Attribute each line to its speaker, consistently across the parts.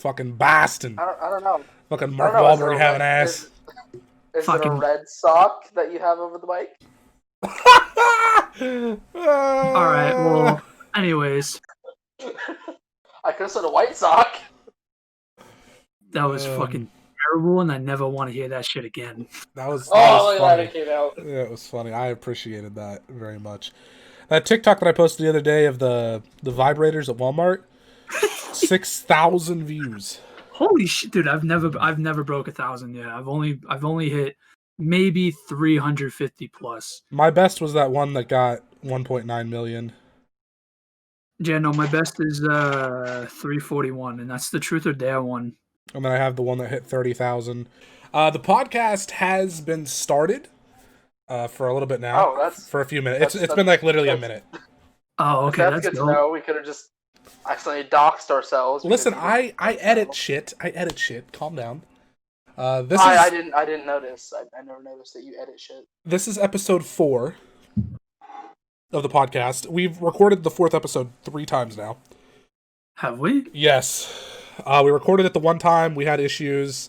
Speaker 1: Fucking Boston.
Speaker 2: I don't know.
Speaker 1: Fucking
Speaker 2: I don't
Speaker 1: Mark
Speaker 2: know.
Speaker 1: Wahlberg having ass.
Speaker 2: Is it a
Speaker 3: Fucking.
Speaker 2: red sock that you have over the mic?
Speaker 3: All right. Well, anyways,
Speaker 2: I could have said a white sock.
Speaker 3: that was fucking terrible, and I never want to hear that shit again.
Speaker 1: That was
Speaker 2: Look at that,
Speaker 1: funny.
Speaker 2: it came out.
Speaker 1: Yeah, it was funny. I appreciated that very much. That TikTok that I posted the other day of the vibrators at Walmart, 6,000 views.
Speaker 3: Holy shit, dude! I've never broke 1,000 yet. I've only hit maybe 350 plus.
Speaker 1: My best was that one that got 1.9 million.
Speaker 3: Yeah, no, my best is 341, and that's the Truth or Dare one.
Speaker 1: And then I have the one that hit 30,000. The podcast has been started for a little bit now.
Speaker 2: Oh, that's
Speaker 1: for a few minutes. It's been like literally a minute.
Speaker 3: Oh, okay,
Speaker 2: that's good
Speaker 3: dope.
Speaker 2: to know. We could have just accidentally doxed ourselves.
Speaker 1: Listen, I edit shit. I edit shit. Calm down.
Speaker 2: I didn't notice. I never noticed that you edit shit.
Speaker 1: This is episode 4 of the podcast. We've recorded the 4th episode 3 times now.
Speaker 3: Have we?
Speaker 1: Yes. We recorded it the one time. We had issues.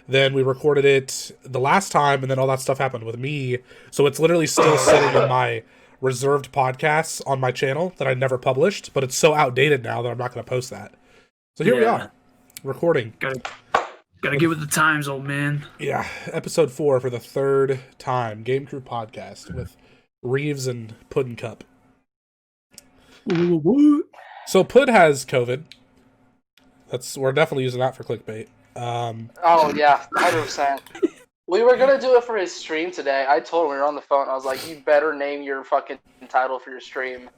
Speaker 1: Then we recorded it the last time, and then all that stuff happened with me. So it's literally still sitting in my reserved podcasts on my channel that I never published, but it's so outdated now that I'm not going to post that. So here we are, recording.
Speaker 3: Gotta get with the times, old man.
Speaker 1: Yeah, episode 4 for the 3rd time. Game Crew Podcast with Reeves and Puddin' Cup. So Pud has COVID. We're definitely using that for clickbait.
Speaker 2: Oh yeah, 100%. We were gonna do it for his stream today. I told him we were on the phone. I was like, "You better name your fucking title for your stream.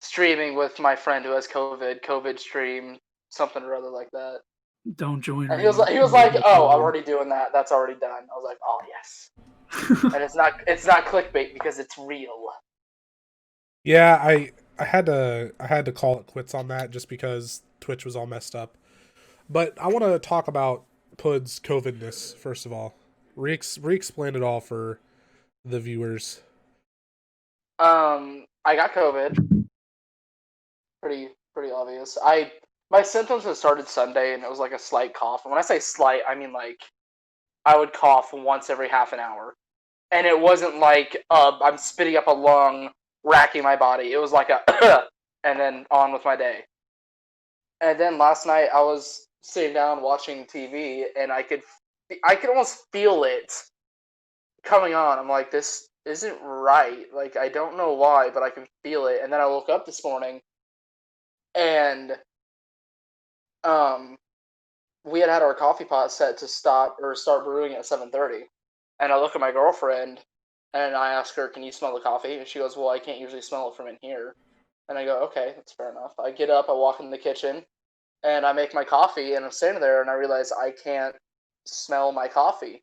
Speaker 2: Streaming with my friend who has COVID. COVID stream, something or other like that."
Speaker 3: Don't join.
Speaker 2: And he was like, "Oh, I'm already doing that. That's already done." I was like, "Oh yes." And it's not clickbait because it's real.
Speaker 1: Yeah, I had to call it quits on that just because Twitch was all messed up. But I want to talk about Pud's COVIDness first of all. Re-explain it all for the viewers.
Speaker 2: I got COVID. Pretty obvious. My symptoms had started Sunday, and it was like a slight cough. And when I say slight, I mean like I would cough once every half an hour, and it wasn't like I'm spitting up a lung, racking my body. It was like a and then on with my day. And then last night I was sitting down watching TV, and I could almost feel it coming on. I'm like, this isn't right. Like, I don't know why, but I can feel it. And then I woke up this morning, and we had our coffee pot set to start brewing at 7:30. And I look at my girlfriend, and I ask her, "Can you smell the coffee?" And she goes, "Well, I can't usually smell it from in here." And I go, "Okay, that's fair enough." I get up, I walk in the kitchen, and I make my coffee, and I'm standing there, and I realize I can't smell my coffee.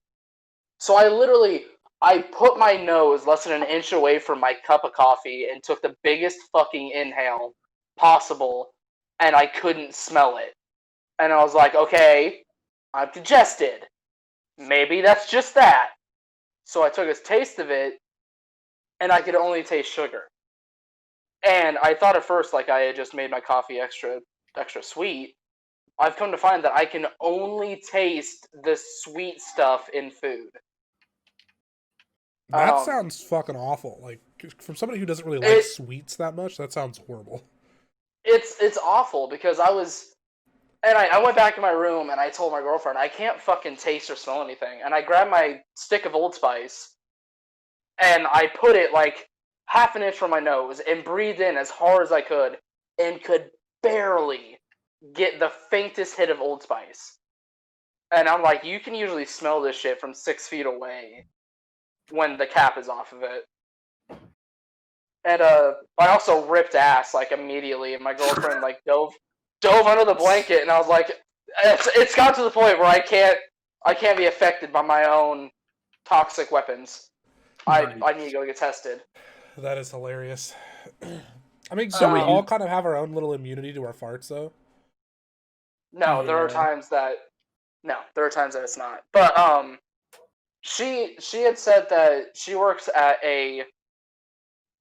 Speaker 2: So I put my nose less than an inch away from my cup of coffee and took the biggest fucking inhale possible, and I couldn't smell it. And I was like, okay, I'm congested. Maybe that's just that. So I took a taste of it, and I could only taste sugar. And I thought at first like I had just made my coffee extra sweet. I've come to find that I can only taste the sweet stuff in food.
Speaker 1: That sounds fucking awful. Like, from somebody who doesn't really like sweets that much, that sounds horrible.
Speaker 2: It's awful because I went back in my room and I told my girlfriend I can't fucking taste or smell anything. And I grabbed my stick of Old Spice and I put it like half an inch from my nose and breathed in as hard as I could and could barely get the faintest hit of Old Spice. And I'm like, you can usually smell this shit from 6 feet away when the cap is off of it. And I also ripped ass like immediately, and my girlfriend like dove under the blanket, and I was like, it's got to the point where I can't be affected by my own toxic weapons. I need to go get tested.
Speaker 1: That is hilarious. I mean, so we all kind of have our own little immunity to our farts, though.
Speaker 2: No, there are times that it's not. But she had said that she works at a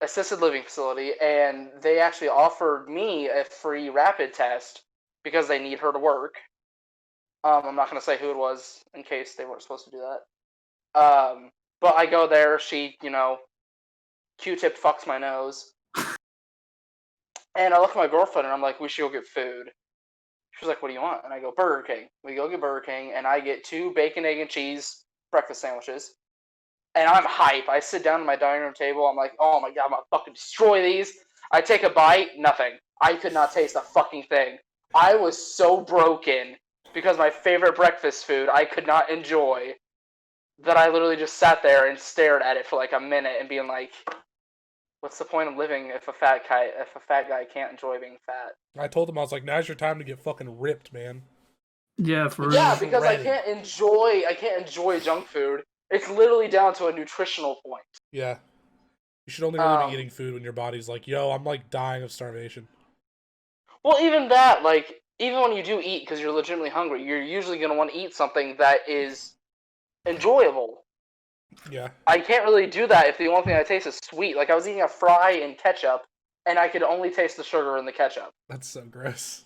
Speaker 2: assisted living facility, and they actually offered me a free rapid test because they need her to work. I'm not gonna say who it was in case they weren't supposed to do that. But I go there. She, Q-tip fucks my nose, and I look at my girlfriend and I'm like, we should go get food. She's like, what do you want? And I go, Burger King. We go get Burger King, and I get 2 bacon, egg, and cheese breakfast sandwiches. And I'm hype. I sit down at my dining room table. I'm like, oh my god, I'm gonna fucking destroy these. I take a bite, nothing. I could not taste a fucking thing. I was so broken because my favorite breakfast food I could not enjoy that I literally just sat there and stared at it for like a minute and being like, what's the point of living if a fat guy can't enjoy being fat?
Speaker 1: I told him, I was like, now's your time to get fucking ripped, man.
Speaker 3: Yeah, for real.
Speaker 2: Yeah, because I can't enjoy junk food. It's literally down to a nutritional point.
Speaker 1: Yeah. You should only really be eating food when your body's like, yo, I'm like dying of starvation.
Speaker 2: Well, even that, like, even when you do eat because you're legitimately hungry, you're usually going to want to eat something that is enjoyable.
Speaker 1: Yeah.
Speaker 2: I can't really do that if the only thing I taste is sweet. Like, I was eating a fry in ketchup, and I could only taste the sugar in the ketchup.
Speaker 1: That's so gross.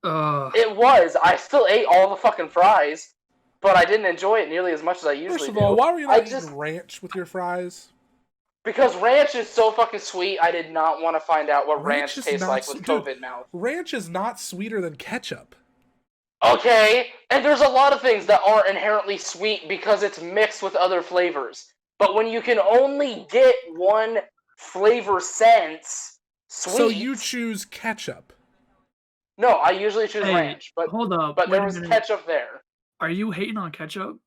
Speaker 2: It was. I still ate all the fucking fries, but I didn't enjoy it nearly as much as I usually do.
Speaker 1: First of all, why were you not eating ranch with your fries?
Speaker 2: Because ranch is so fucking sweet, I did not want to find out what ranch tastes like with COVID mouth.
Speaker 1: Ranch is not sweeter than ketchup.
Speaker 2: Okay, and there's a lot of things that aren't inherently sweet because it's mixed with other flavors. But when you can only get one flavor sense sweet...
Speaker 1: So you choose ketchup?
Speaker 2: No, I usually choose ranch. But
Speaker 3: hold up.
Speaker 2: But there was ketchup there.
Speaker 3: Are you hating on ketchup?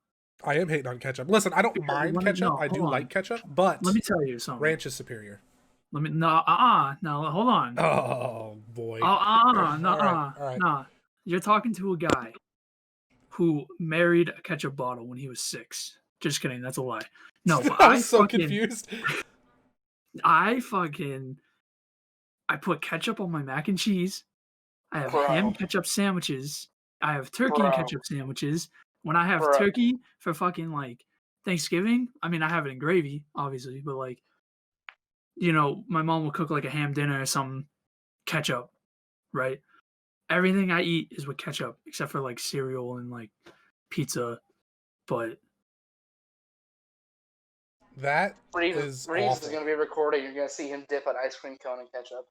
Speaker 1: I am hating on ketchup. Listen, I don't mind ketchup. I do like ketchup, but
Speaker 3: let me tell you something.
Speaker 1: Ranch is superior.
Speaker 3: No, hold on.
Speaker 1: Oh boy.
Speaker 3: Nah. You're talking to a guy who married a ketchup bottle when he was 6. Just kidding, that's a lie. No,
Speaker 1: I was so confused.
Speaker 3: I put ketchup on my mac and cheese. I have ham ketchup sandwiches. I have turkey and ketchup sandwiches. When I have turkey for fucking like Thanksgiving, I mean, I have it in gravy, obviously, but like, my mom will cook like a ham dinner or something, ketchup, right? Everything I eat is with ketchup, except for like cereal and like pizza. But
Speaker 1: that
Speaker 2: Reeves
Speaker 1: is
Speaker 2: going to be recording. You're going to see him dip an ice cream cone in ketchup.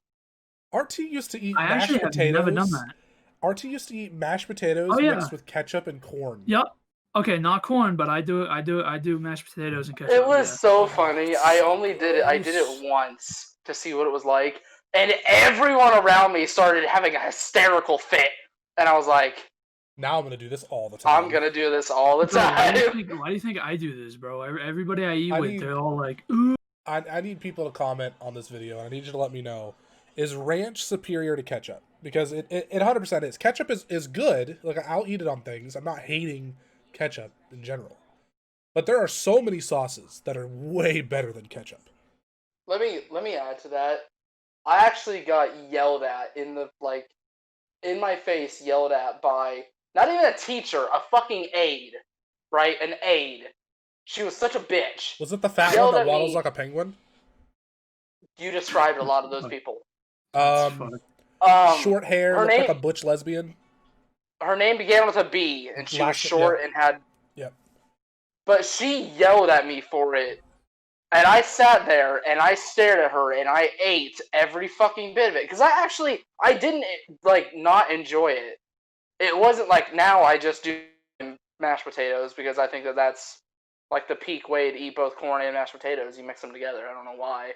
Speaker 1: RT used to eat
Speaker 3: I
Speaker 1: mashed
Speaker 3: actually
Speaker 1: potatoes.
Speaker 3: have never done that.
Speaker 1: RT used to eat mashed potatoes mixed with ketchup and corn.
Speaker 3: Yep. Okay, not corn, but I do mashed potatoes and ketchup.
Speaker 2: It was so funny. I did it once to see what it was like, and everyone around me started having a hysterical fit, and I was like,
Speaker 1: now I'm gonna do this all the time.
Speaker 2: I'm gonna do this all the time.
Speaker 3: Why do you think I do this, bro? Everybody I eat with, they're all like, ooh.
Speaker 1: I need people to comment on this video, and I need you to let me know, is ranch superior to ketchup? Because it 100% is. Ketchup is good. Like, I'll eat it on things. I'm not hating ketchup in general. But there are so many sauces that are way better than ketchup.
Speaker 2: Let me add to that. I actually got yelled at in my face, yelled at by not even a teacher, a fucking aide, right? An aide. She was such a bitch.
Speaker 1: Was it the fat one that waddles like a penguin?
Speaker 2: You described a lot of those people.
Speaker 1: Short hair, looked like a butch lesbian.
Speaker 2: Her name began with a B, and she was short and had...
Speaker 1: Yep.
Speaker 2: But she yelled at me for it. And I sat there, and I stared at her, and I ate every fucking bit of it. Because I didn't, not enjoy it. It wasn't like, now I just do mashed potatoes, because I think that's, the peak way to eat both corn and mashed potatoes. You mix them together. I don't know why.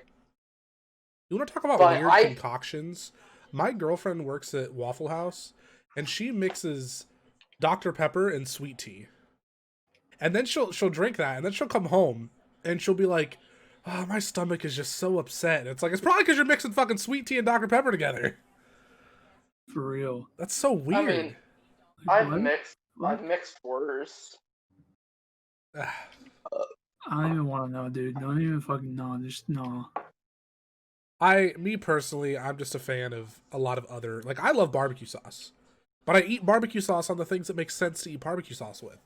Speaker 1: You want to talk about weird concoctions? My girlfriend works at Waffle House, and she mixes Dr. Pepper and sweet tea. And then she'll drink that, and then she'll come home, and she'll be like, oh, my stomach is just so upset. And it's like, it's probably because you're mixing fucking sweet tea and Dr. Pepper together.
Speaker 3: For real.
Speaker 1: That's so weird.
Speaker 2: I mean, I've mixed worse.
Speaker 3: I don't even want to know, dude. Don't even fucking know. Just no.
Speaker 1: Me personally, I'm just a fan of a lot of other... I love barbecue sauce. But I eat barbecue sauce on the things that make sense to eat barbecue sauce with.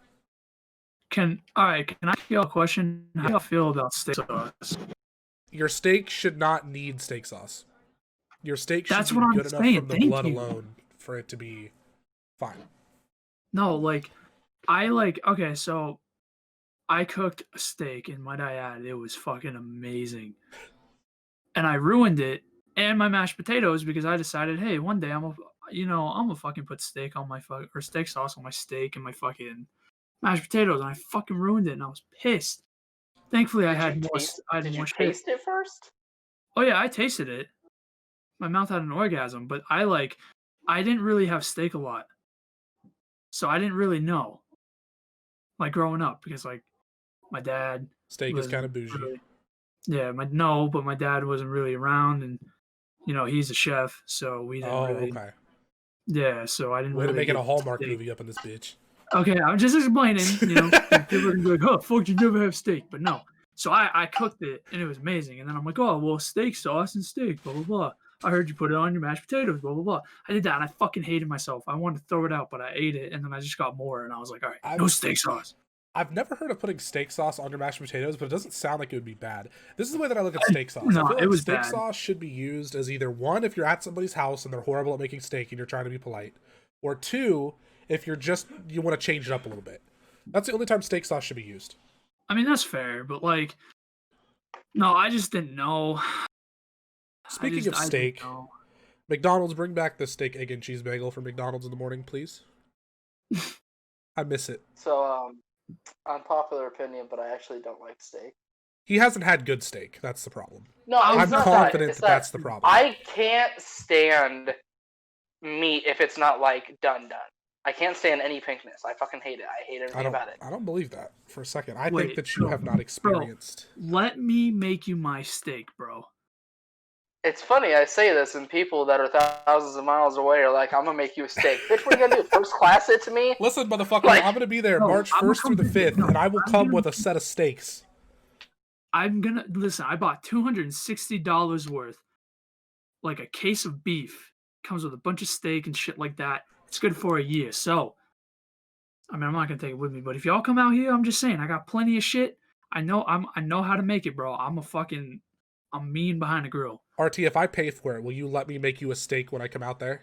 Speaker 3: Can I ask you a question? How do you feel about steak sauce?
Speaker 1: Your steak should not need steak sauce. Your steak should be good enough from the blood alone for it to be fine.
Speaker 3: No, like, okay, so I cooked a steak, and might I add, it was fucking amazing. And I ruined it and my mashed potatoes because I decided, hey, one day I'm gonna fucking put steak on my or steak sauce on my steak and my fucking mashed potatoes, and I fucking ruined it, and I was pissed. Thankfully, I had more shit.
Speaker 2: Taste it first?
Speaker 3: Oh yeah, I tasted it. My mouth had an orgasm, but I didn't really have steak a lot, so I didn't really know. Like growing up, because like my dad
Speaker 1: Steak is kind of bougie.
Speaker 3: Really, yeah, but my dad wasn't really around, and he's a chef, so we didn't really.
Speaker 1: Okay.
Speaker 3: Yeah, so I didn't
Speaker 1: Way
Speaker 3: really
Speaker 1: to make it a Hallmark
Speaker 3: steak.
Speaker 1: movie up in this bitch.
Speaker 3: Okay, I'm just explaining. People are gonna be like, "Oh, fuck, you never have steak," but no. So I cooked it, and it was amazing. And then I'm like, "Oh, well, steak sauce and steak, blah blah blah." I heard you put it on your mashed potatoes, blah blah blah. I did that, and I fucking hated myself. I wanted to throw it out, but I ate it, and then I just got more, and I was like, "All right, no steak sauce."
Speaker 1: I've never heard of putting steak sauce on your mashed potatoes, but it doesn't sound like it would be bad. This is the way that I look at steak sauce.
Speaker 3: No,
Speaker 1: I feel
Speaker 3: it was
Speaker 1: steak
Speaker 3: bad.
Speaker 1: sauce should be used as either one, if you're at somebody's house and they're horrible at making steak and you're trying to be polite, or two, if you want to change it up a little bit. That's the only time steak sauce should be used.
Speaker 3: I mean, that's fair, but like, no, I just didn't know.
Speaker 1: Speaking of steak, McDonald's, bring back the steak, egg, and cheese bagel from McDonald's in the morning, please. I miss it.
Speaker 2: So, unpopular opinion, but I actually don't like steak.
Speaker 1: He hasn't had good steak. That's the problem.
Speaker 2: No,
Speaker 1: I'm confident that's the problem.
Speaker 2: I can't stand meat if it's not like done. I can't stand any pinkness. I fucking hate it. I hate everything about it.
Speaker 1: I don't believe that for a second. I think that you have not experienced.
Speaker 3: Bro, let me make you my steak, bro.
Speaker 2: It's funny I say this, and people that are thousands of miles away are like, "I'm gonna make you a steak." Bitch, what are you gonna do? First class it to me?
Speaker 1: Listen, motherfucker, like, I'm gonna be there March 1st through the 5th, and I will come with a set of steaks.
Speaker 3: Listen, I bought $260 worth, like a case of beef. Comes with a bunch of steak and shit like that. It's good for a year. So, I mean, I'm not gonna take it with me, but if y'all come out here, I'm just saying, I got plenty of shit. I know how to make it, bro. I'm mean behind the grill.
Speaker 1: RT, if I pay for it, will you let me make you a steak when I come out there?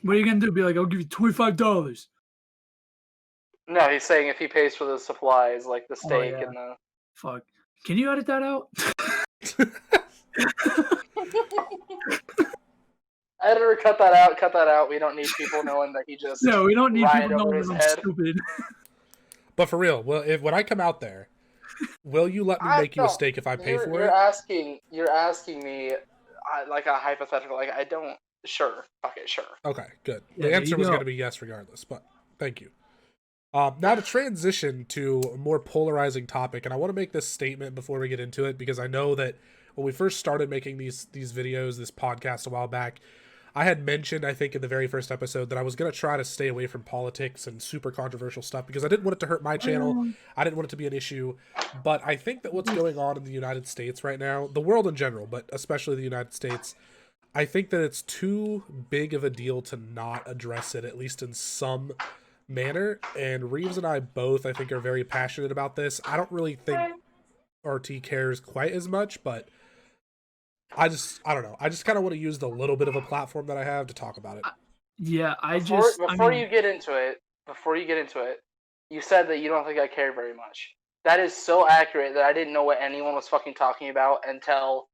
Speaker 3: What are you gonna do? Be like, I'll give you $25.
Speaker 2: No, he's saying if he pays for the supplies, like the steak and the.
Speaker 3: Fuck. Can you edit that out?
Speaker 2: Editor, cut that out. Cut that out. We don't need people knowing that he just.
Speaker 3: No, we don't need people knowing that I'm stupid.
Speaker 1: But for real, when I come out there, will you let me make you a steak if I pay for
Speaker 2: it? You're asking me, like a hypothetical. Like I don't. Sure. Okay. Sure.
Speaker 1: Okay. Good. The answer was going to be yes, regardless. But thank you. Now to transition to a more polarizing topic, and I want to make this statement before we get into it because I know that when we first started making these videos, this podcast a while back, I had mentioned, I think in the very first episode, that I was going to try to stay away from politics and super controversial stuff because I didn't want it to hurt my channel. I didn't want it to be an issue. But I think that what's going on in the United States right now, the world in general, but especially the United States, I think that it's too big of a deal to not address it, at least in some manner. And Reeves and I both, I think, are very passionate about this. I don't really think RT cares quite as much, but I don't know. I just kind of want to use the little bit of a platform that I have to talk about it.
Speaker 2: Yeah, Before you get into it, you said that you don't think I care very much. That is so accurate that I didn't know what anyone was fucking talking about until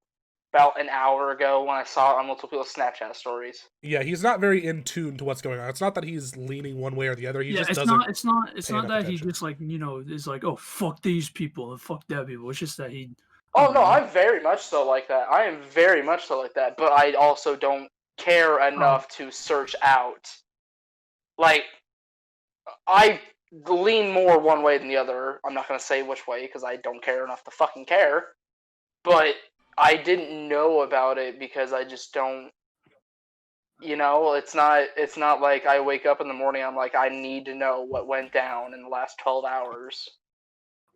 Speaker 2: about an hour ago when I saw it on multiple people's Snapchat stories.
Speaker 1: Yeah, he's not very in tune to what's going on. It's not that he's leaning one way or the other. He just doesn't.
Speaker 3: It's not that he just like is like, oh, fuck these people and fuck that people. It's just that he.
Speaker 2: Oh no, I'm very much so like that. I am very much so like that. But I also don't care enough to search out. Like, I lean more one way than the other. I'm not gonna say which way because I don't care enough to fucking care. But I didn't know about it because I just don't. It's not like I wake up in the morning. I'm like, I need to know what went down in the last 12 hours.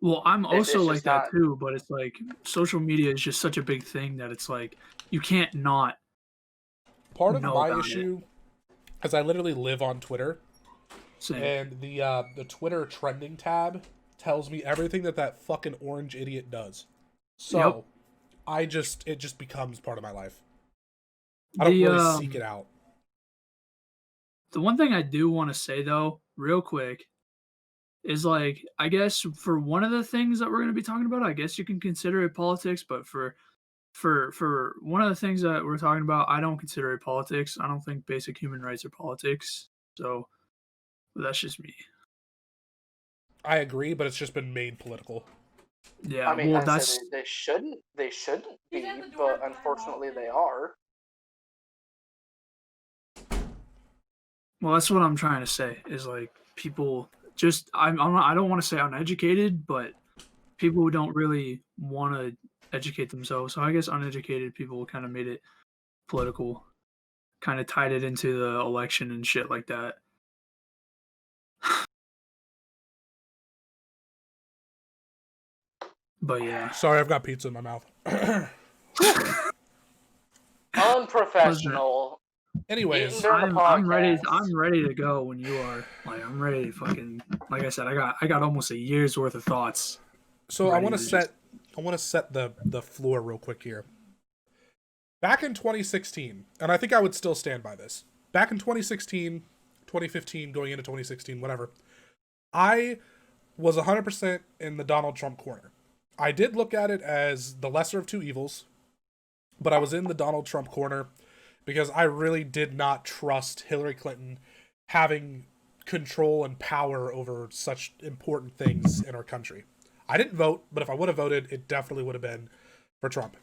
Speaker 3: Well, I'm also like that too, but it's like social media is just such a big thing that it's like you can't not.
Speaker 1: Part of my issue is I literally live on Twitter, and the Twitter trending tab tells me everything that fucking orange idiot does. So, it just becomes part of my life. I don't really seek it out.
Speaker 3: The one thing I do want to say though, real quick, is like I guess for one of the things that we're going to be talking about, I guess you can consider it politics, but for one of the things that we're talking about, I don't consider it politics. I don't think basic human rights are politics. So that's just me.
Speaker 1: I agree, but it's just been made political.
Speaker 3: Yeah,
Speaker 2: I mean,
Speaker 3: well, that's
Speaker 2: they shouldn't be, but unfortunately they are.
Speaker 3: well, that's what I'm trying to say. Is like people just I don't want to say uneducated, but people who don't really want to educate themselves. So I guess uneducated people kind of made it political, kind of tied it into the election and shit like that. But yeah,
Speaker 1: Sorry, I've got pizza in my mouth.
Speaker 2: Unprofessional.
Speaker 1: Anyways,
Speaker 3: I'm ready. I'm ready to go when you are. Like I'm ready to fucking. Like I said, I got almost a year's worth of thoughts.
Speaker 1: so I want to set the floor real quick here. Back in 2016, and I think I would still stand by this. Back in 2016, 2015, going into 2016, whatever, I was 100% in the Donald Trump corner. I did look at it as the lesser of two evils, but I was in the Donald Trump corner because I really did not trust Hillary Clinton having control and power over such important things in our country. I didn't vote, but if I would have voted, it definitely would have been for Trump.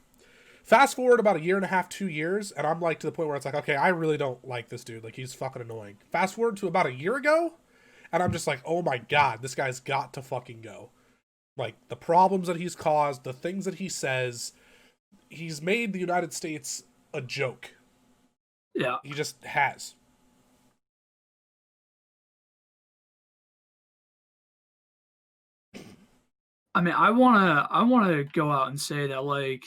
Speaker 1: Fast forward about a year and a half, 2 years, and I'm like to the point where it's like, okay, I really don't like this dude. Like, he's fucking annoying. Fast forward to about a year ago, and I'm just like, oh my god, this guy's got to fucking go. Like, the problems that he's caused, the things that he says, he's made the United States a joke.
Speaker 3: Yeah.
Speaker 1: He just has.
Speaker 3: I mean, I wanna go out and say that like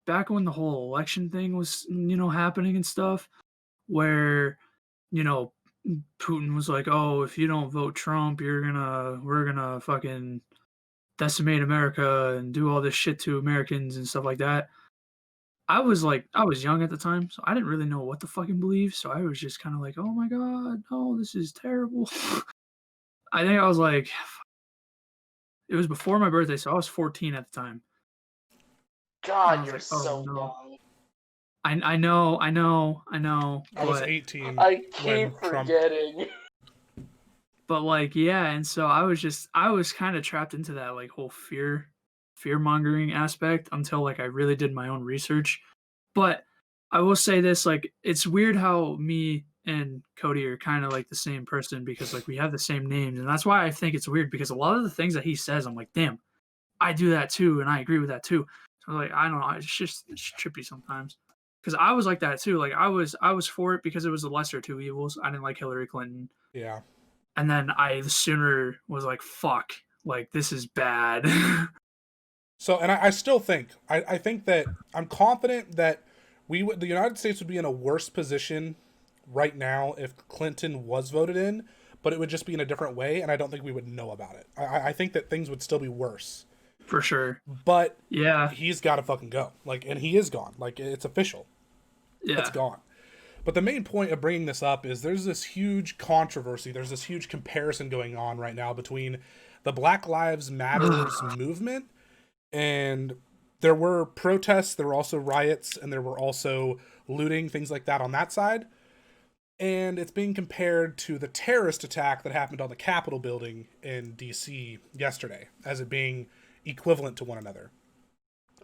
Speaker 3: back when the whole election thing was happening and stuff, where Putin was like, "Oh, if you don't vote Trump, we're gonna fucking decimate America and do all this shit to Americans and stuff like that." I was young at the time, so I didn't really know what to fucking believe. So I was just kind of like, "Oh my god, no, this is terrible." I think I was like, it was before my birthday, so I was 14 at the time.
Speaker 2: God, you're
Speaker 3: like,
Speaker 2: so
Speaker 3: no.
Speaker 2: young.
Speaker 3: I know.
Speaker 1: I was 18.
Speaker 2: I keep forgetting.
Speaker 3: But like, yeah, and so I was kind of trapped into that like whole fear mongering aspect until like I really did my own research. But I will say this, like, it's weird how me and Cody are kind of like the same person because like we have the same names, and that's why I think it's weird because a lot of the things that he says, I'm like, damn, I do that too, and I agree with that too. So like, I don't know, it's trippy sometimes because I was like that too. Like I was for it because it was the lesser two evils. I didn't like Hillary Clinton.
Speaker 1: Yeah.
Speaker 3: And then I sooner was like, fuck, like this is bad.
Speaker 1: So, and I still think, I think that I'm confident that the United States would be in a worse position right now if Clinton was voted in, but it would just be in a different way, and I don't think we would know about it. I think that things would still be worse.
Speaker 3: For sure.
Speaker 1: But
Speaker 3: yeah,
Speaker 1: he's got to fucking go. Like, and he is gone. Like, it's official.
Speaker 3: Yeah.
Speaker 1: It's gone. But the main point of bringing this up is there's this huge controversy. There's this huge comparison going on right now between the Black Lives Matters movement, and there were protests, there were also riots, and there were also looting, things like that on that side. And it's being compared to the terrorist attack that happened on the Capitol building in D.C. yesterday, as it being equivalent to one another.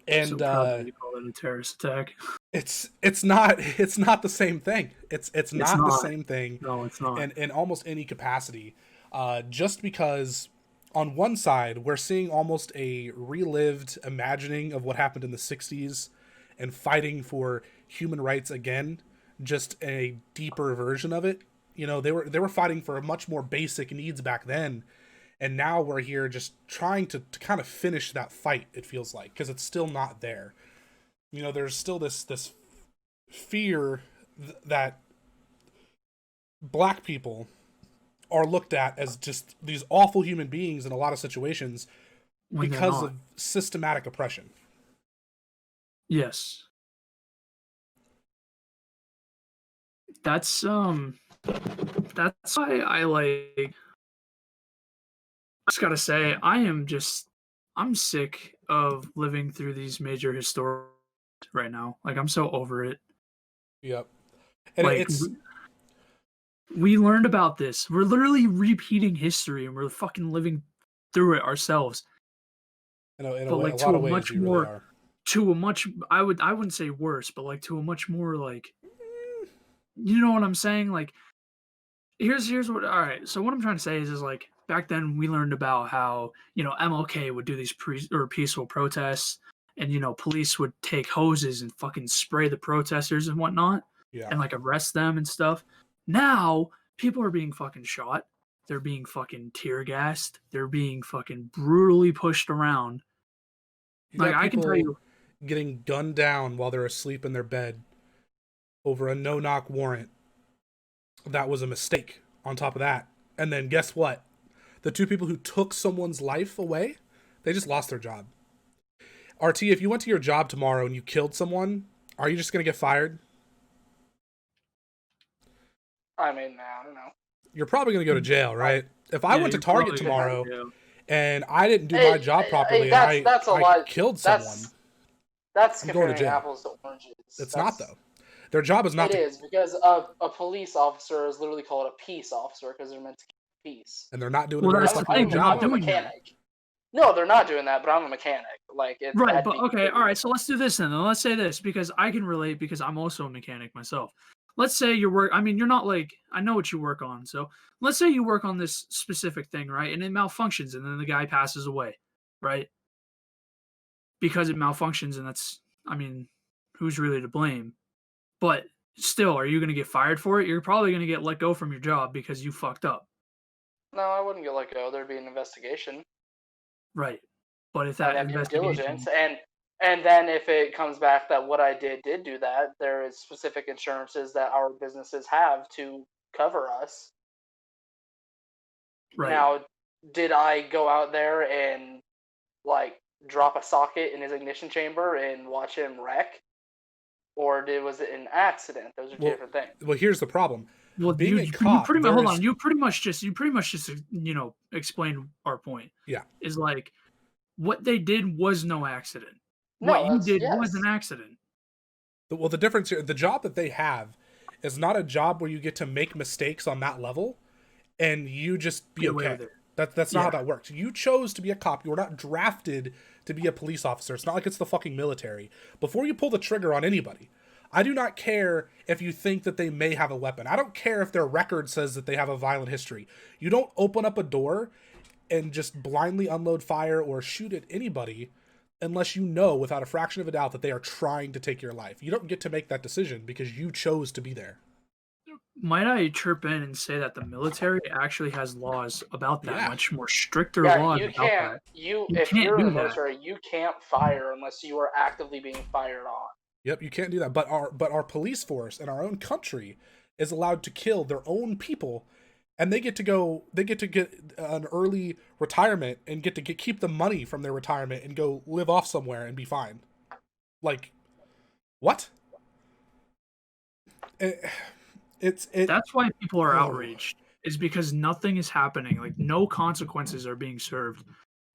Speaker 1: And
Speaker 3: so you call it a terrorist attack?
Speaker 1: It's not the same thing. It's not the same thing.
Speaker 3: No, it's not.
Speaker 1: And in almost any capacity, just because on one side we're seeing almost a relived imagining of what happened in the 60s and fighting for human rights again, just a deeper version of it. You know, they were fighting for much more basic needs back then. And now we're here just trying to kind of finish that fight, it feels like, because it's still not there. You know, there's still this fear that black people are looked at as just these awful human beings in a lot of situations because of systematic oppression.
Speaker 3: Yes. That's That's why I just gotta say, I'm sick of living through these major historic right now. Like, I'm so over it.
Speaker 1: Yep. And
Speaker 3: Like, we learned about this. We're literally repeating history, and we're fucking living through it ourselves.
Speaker 1: in a
Speaker 3: But
Speaker 1: way,
Speaker 3: like
Speaker 1: a lot of ways, we really are.
Speaker 3: to a much, I wouldn't say worse, but like to a much more like, you know what I'm saying? Like, here's what. All right, so what I'm trying to say is like back then we learned about how MLK would do these peaceful protests, and police would take hoses and fucking spray the protesters and whatnot,
Speaker 1: Yeah.
Speaker 3: and like arrest them and stuff. Now people are being fucking shot. They're being fucking tear gassed. They're being fucking brutally pushed around. Like, I can tell you,
Speaker 1: getting gunned down while they're asleep in their bed over a no-knock warrant. That was a mistake on top of that. And then guess what? The two people who took someone's life away, they just lost their job. RT, if you went to your job tomorrow and you killed someone, are you just going to get fired?
Speaker 2: I mean, I don't know.
Speaker 1: You're probably going to go to jail, right? If I went to Target tomorrow and I didn't do my job properly and I killed someone,
Speaker 2: that's comparing apples to oranges.
Speaker 1: It's not, though. Their job is not.
Speaker 2: It is, because a police officer is literally called a peace officer because they're meant to keep peace.
Speaker 1: And they're not doing a very fucking job.
Speaker 2: I'm a mechanic. No, they're not doing that, but I'm a mechanic. Like, it's
Speaker 3: right, but okay, all right. So let's do this then. Let's say this, because I can relate, because I'm also a mechanic myself. Let's say you're not like, I know what you work on. So let's say you work on this specific thing, right? And it malfunctions, and then the guy passes away, right? Because it malfunctions, and who's really to blame? But still, are you going to get fired for it? You're probably going to get let go from your job because you fucked up.
Speaker 2: No, I wouldn't get let go. There'd be an investigation.
Speaker 3: Right. But if that investigation...
Speaker 2: diligence, and then if it comes back that what I did do that, there is specific insurances that our businesses have to cover us. Right. Now, did I go out there and, like, drop a socket in his ignition chamber and watch him wreck? Or was it an accident? Those are two different things.
Speaker 1: Well, here's the problem.
Speaker 3: Well,
Speaker 1: being a cop,
Speaker 3: you pretty much just explained our point.
Speaker 1: Yeah.
Speaker 3: Is like, what they did was no accident. What you did was an accident.
Speaker 1: Well, the difference here, the job that they have is not a job where you get to make mistakes on that level and you just be okay. That's not how that works. You chose to be a cop. You were not drafted to be a police officer. It's not like it's the fucking military. Before you pull the trigger on anybody, I do not care if you think that they may have a weapon. I don't care if their record says that they have a violent history. You don't open up a door and just blindly unload fire or shoot at anybody unless you know without a fraction of a doubt that they are trying to take your life. You don't get to make that decision because you chose to be there.
Speaker 3: Might I chirp in and say that the military actually has laws about that, much more stricter laws about that.
Speaker 2: If you're in the military, you can't fire unless you are actively being fired on.
Speaker 1: Yep, you can't do that. But our police force in our own country is allowed to kill their own people, and they get to get an early retirement and get to keep the money from their retirement and go live off somewhere and be fine. Like, what?
Speaker 3: That's why people are outraged, is because nothing is happening. Like, no consequences are being served.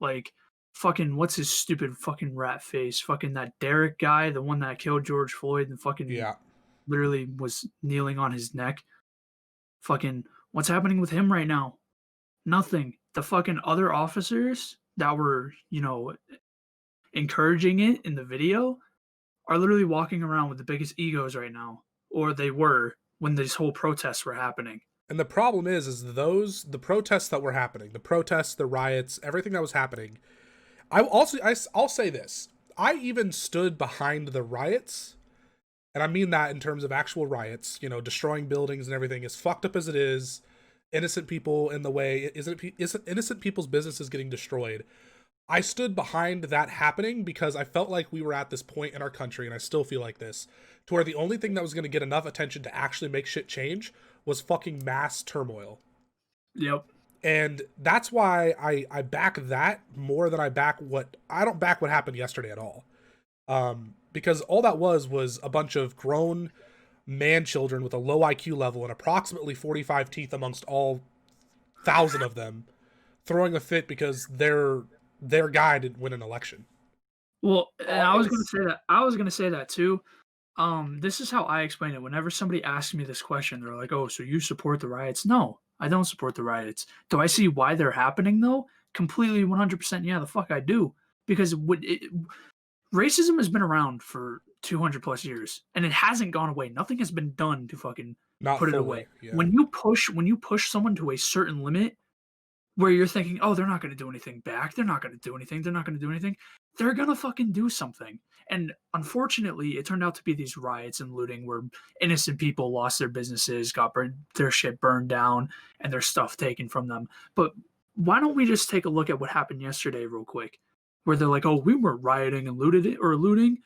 Speaker 3: Like, fucking, what's his stupid fucking rat face? Fucking that Derek guy, the one that killed George Floyd and fucking literally was kneeling on his neck. Fucking, what's happening with him right now? Nothing. The fucking other officers that were, encouraging it in the video are literally walking around with the biggest egos right now. Or they were when these whole protests were happening.
Speaker 1: And the problem is the protests that were happening, the protests, the riots, everything that was happening. I'll say this. I even stood behind the riots, and I mean that in terms of actual riots, destroying buildings and everything, as fucked up as it is, innocent people in the way, innocent people's businesses getting destroyed. I stood behind that happening because I felt like we were at this point in our country, and I still feel like this, to where the only thing that was going to get enough attention to actually make shit change was fucking mass turmoil.
Speaker 3: Yep.
Speaker 1: And that's why I back that more than I don't back what happened yesterday at all. Because all that was a bunch of grown man children with a low IQ level and approximately 45 teeth amongst all 1,000 of them, throwing a fit because their guy didn't win an election.
Speaker 3: Well, and I was going to say that. I was going to say that too. This is how I explain it. Whenever somebody asks me this question, they're like, "Oh, so you support the riots?" No, I don't support the riots. Do I see why they're happening though? Completely, 100%. Yeah, the fuck I do. Because racism has been around for 200 plus years, and it hasn't gone away. Nothing has been done to fucking put it away.
Speaker 1: Yeah.
Speaker 3: When you push someone to a certain limit, where you're thinking, "Oh, they're not going to do anything back. They're not going to do anything. They're not going to do anything." They're going to fucking do something. And unfortunately, it turned out to be these riots and looting where innocent people lost their businesses, got their shit burned down, and their stuff taken from them. But why don't we just take a look at what happened yesterday real quick? Where they're like, "Oh, we were rioting and looting."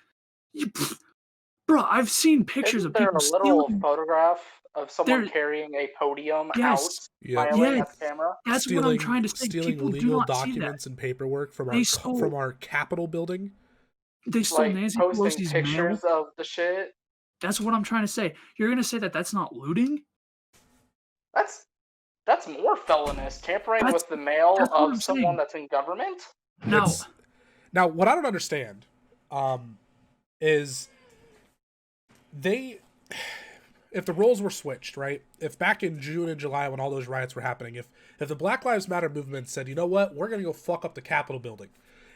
Speaker 3: Bro, I've seen pictures of people
Speaker 2: stealing. There a literal photograph of someone carrying a podium out, smiling at the camera.
Speaker 3: That's what I'm trying to say.
Speaker 1: Stealing
Speaker 3: people
Speaker 1: legal documents and paperwork from our Capitol building.
Speaker 3: They stole Nancy Pelosi's
Speaker 2: pictures of the shit.
Speaker 3: That's what I'm trying to say. You're gonna say that that's not looting?
Speaker 2: That's more felonious. Tampering with the mail of someone that's in government.
Speaker 1: Now, what I don't understand, is if the roles were switched, right? If back in June and July when all those riots were happening, if the Black Lives Matter movement said, "You know what? We're going to go fuck up the Capitol building."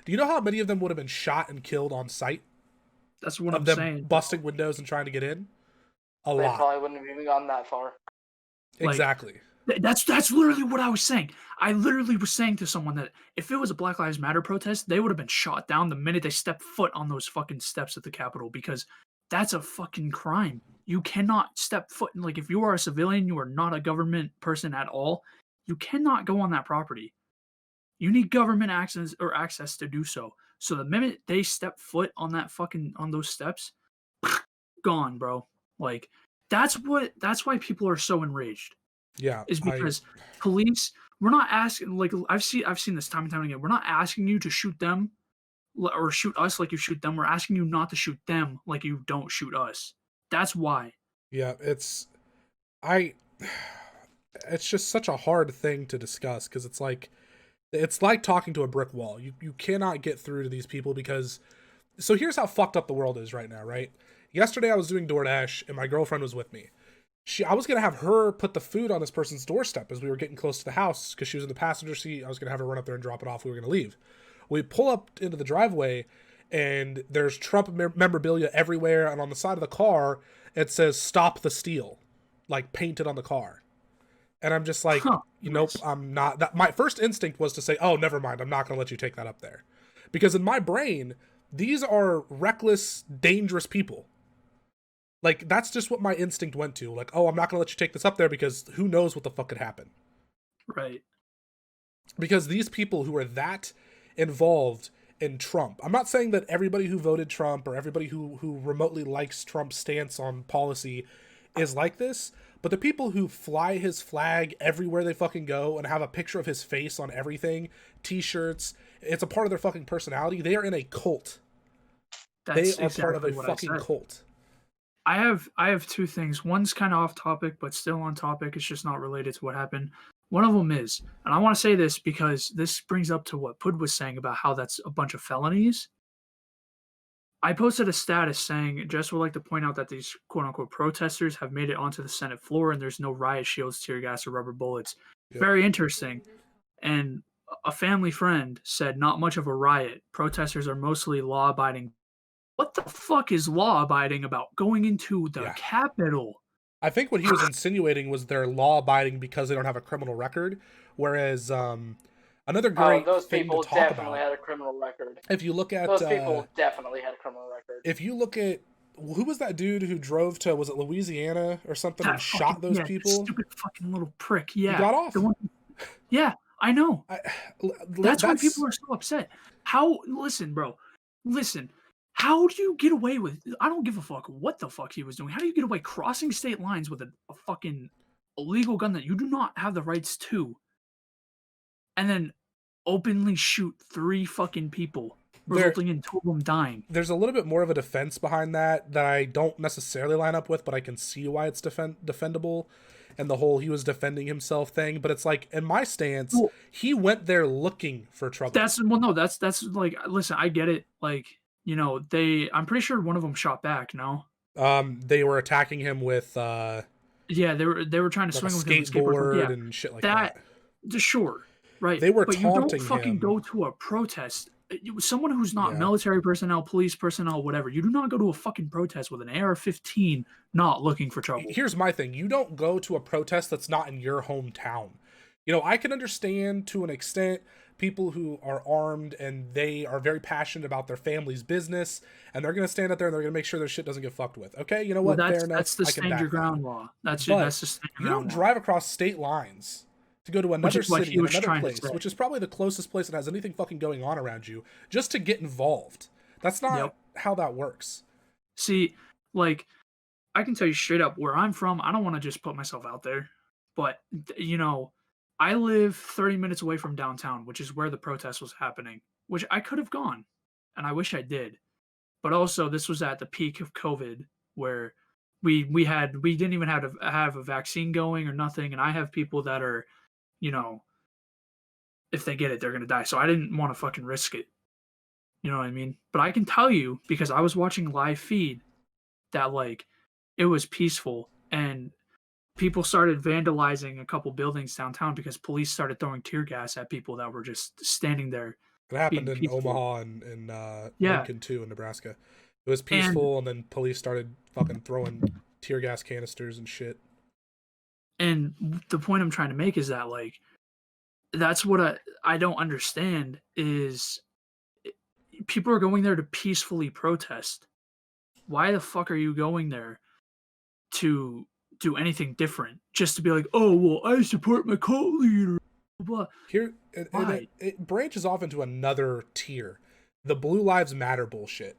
Speaker 1: Do you know how many of them would have been shot and killed on sight?
Speaker 3: That's what I'm saying.
Speaker 1: Busting windows and trying to get in? They
Speaker 2: lot. Probably wouldn't have even gone that far.
Speaker 1: Exactly.
Speaker 3: That's literally what I was saying. I literally was saying to someone that if it was a Black Lives Matter protest, they would have been shot down the minute they stepped foot on those fucking steps at the Capitol, because that's a fucking crime. You cannot step foot in, like, if you are a civilian, you are not a government person at all, you cannot go on that property. You need government access to do so. So the minute they step foot on that on those steps, gone, bro. Like, that's why people are so enraged.
Speaker 1: Yeah.
Speaker 3: Is because police, we're not asking, like, I've seen this time and time again. We're not asking you to shoot them or shoot us like you shoot them. We're asking you not to shoot them like you don't shoot us. That's why.
Speaker 1: Yeah, it's just such a hard thing to discuss, because it's like talking to a brick wall. You cannot get through to these people because... So here's how fucked up the world is right now, right? Yesterday I was doing DoorDash and my girlfriend was with me. I was going to have her put the food on this person's doorstep as we were getting close to the house because she was in the passenger seat. I was going to have her run up there and drop it off. We were going to leave. We pull up into the driveway and there's Trump memorabilia everywhere, and on the side of the car it says "Stop the Steal," like painted on the car. And I'm just like, nope, I'm not. My first instinct was to say, "Oh, never mind, I'm not going to let you take that up there," because in my brain, these are reckless, dangerous people. Like, that's just what my instinct went to. Like, oh, I'm not going to let you take this up there because who knows what the fuck could happen.
Speaker 3: Right.
Speaker 1: Because these people who are that involved in Trump, I'm not saying that everybody who voted Trump or everybody who remotely likes Trump's stance on policy is like this, but the people who fly his flag everywhere they fucking go and have a picture of his face on everything, t-shirts, it's a part of their fucking personality. They are in a cult. They are part of a fucking cult.
Speaker 3: I have two things. One's kind of off topic, but still on topic. It's just not related to what happened. One of them is, and I want to say this because this brings up to what PUD was saying about how that's a bunch of felonies. I posted a status saying, Jess would like to point out that these quote-unquote protesters have made it onto the Senate floor and there's no riot shields, tear gas, or rubber bullets. Yep. Very interesting. And a family friend said, not much of a riot. Protesters are mostly law-abiding. What the fuck is law-abiding about going into the Capitol?
Speaker 1: I think what he was insinuating was they're law-abiding because they don't have a criminal record, whereas another great thing to talk about... Those people
Speaker 2: definitely had a criminal record.
Speaker 1: If you look at...
Speaker 2: Those people definitely had a criminal record.
Speaker 1: If you look at... Who was that dude who drove to, was it Louisiana or something, and shot those people?
Speaker 3: Stupid fucking little prick, yeah.
Speaker 1: He got off.
Speaker 3: Yeah, I know. That's why people are so upset. Listen, bro. Listen. How do you get away with... I don't give a fuck what the fuck he was doing. How do you get away crossing state lines with a fucking illegal gun that you do not have the rights to, and then openly shoot 3 fucking people resulting in two of them dying.
Speaker 1: There's a little bit more of a defense behind that I don't necessarily line up with, but I can see why it's defendable, and the whole he was defending himself thing. But it's like, in my stance, he went there looking for trouble.
Speaker 3: That's like, listen, I get it. Like, you know, I'm pretty sure one of them shot back. No.
Speaker 1: They were attacking him with.
Speaker 3: Yeah, they were trying to swing with him
Speaker 1: skateboard and shit like that.
Speaker 3: Sure, right.
Speaker 1: They were
Speaker 3: but
Speaker 1: taunting him.
Speaker 3: You don't fucking go to a protest. Someone who's not military personnel, police personnel, whatever. You do not go to a fucking protest with an AR-15 not looking for trouble.
Speaker 1: Here's my thing. You don't go to a protest that's not in your hometown. You know, I can understand to an extent people who are armed and they are very passionate about their family's business, and they're going to stand out there and they're going to make sure their shit doesn't get fucked with. Okay, you know what? Fair enough.
Speaker 3: That's the stand your ground law. That's the stand your ground law.
Speaker 1: You don't drive across state lines to go to another city in another place, which is probably the closest place that has anything fucking going on around you, just to get involved. That's not how that works.
Speaker 3: See, like, I can tell you straight up where I'm from. I don't want to just put myself out there, but, you know, I live 30 minutes away from downtown, which is where the protest was happening, which I could have gone, and I wish I did. But also, this was at the peak of COVID, where we didn't even have a vaccine going or nothing, and I have people that are, you know, if they get it, they're gonna die. So I didn't want to fucking risk it. You know what I mean? But I can tell you, because I was watching live feed, that like it was peaceful, and people started vandalizing a couple buildings downtown because police started throwing tear gas at people that were just standing there.
Speaker 1: It happened in Omaha and Lincoln too, in Nebraska. It was peaceful, and then police started fucking throwing tear gas canisters and shit.
Speaker 3: And the point I'm trying to make is that, like, that's what I don't understand is people are going there to peacefully protest. Why the fuck are you going there to do anything different? Just to be like, oh, well, I support my cult leader. Blah.
Speaker 1: Here, it branches off into another tier. The Blue Lives Matter bullshit.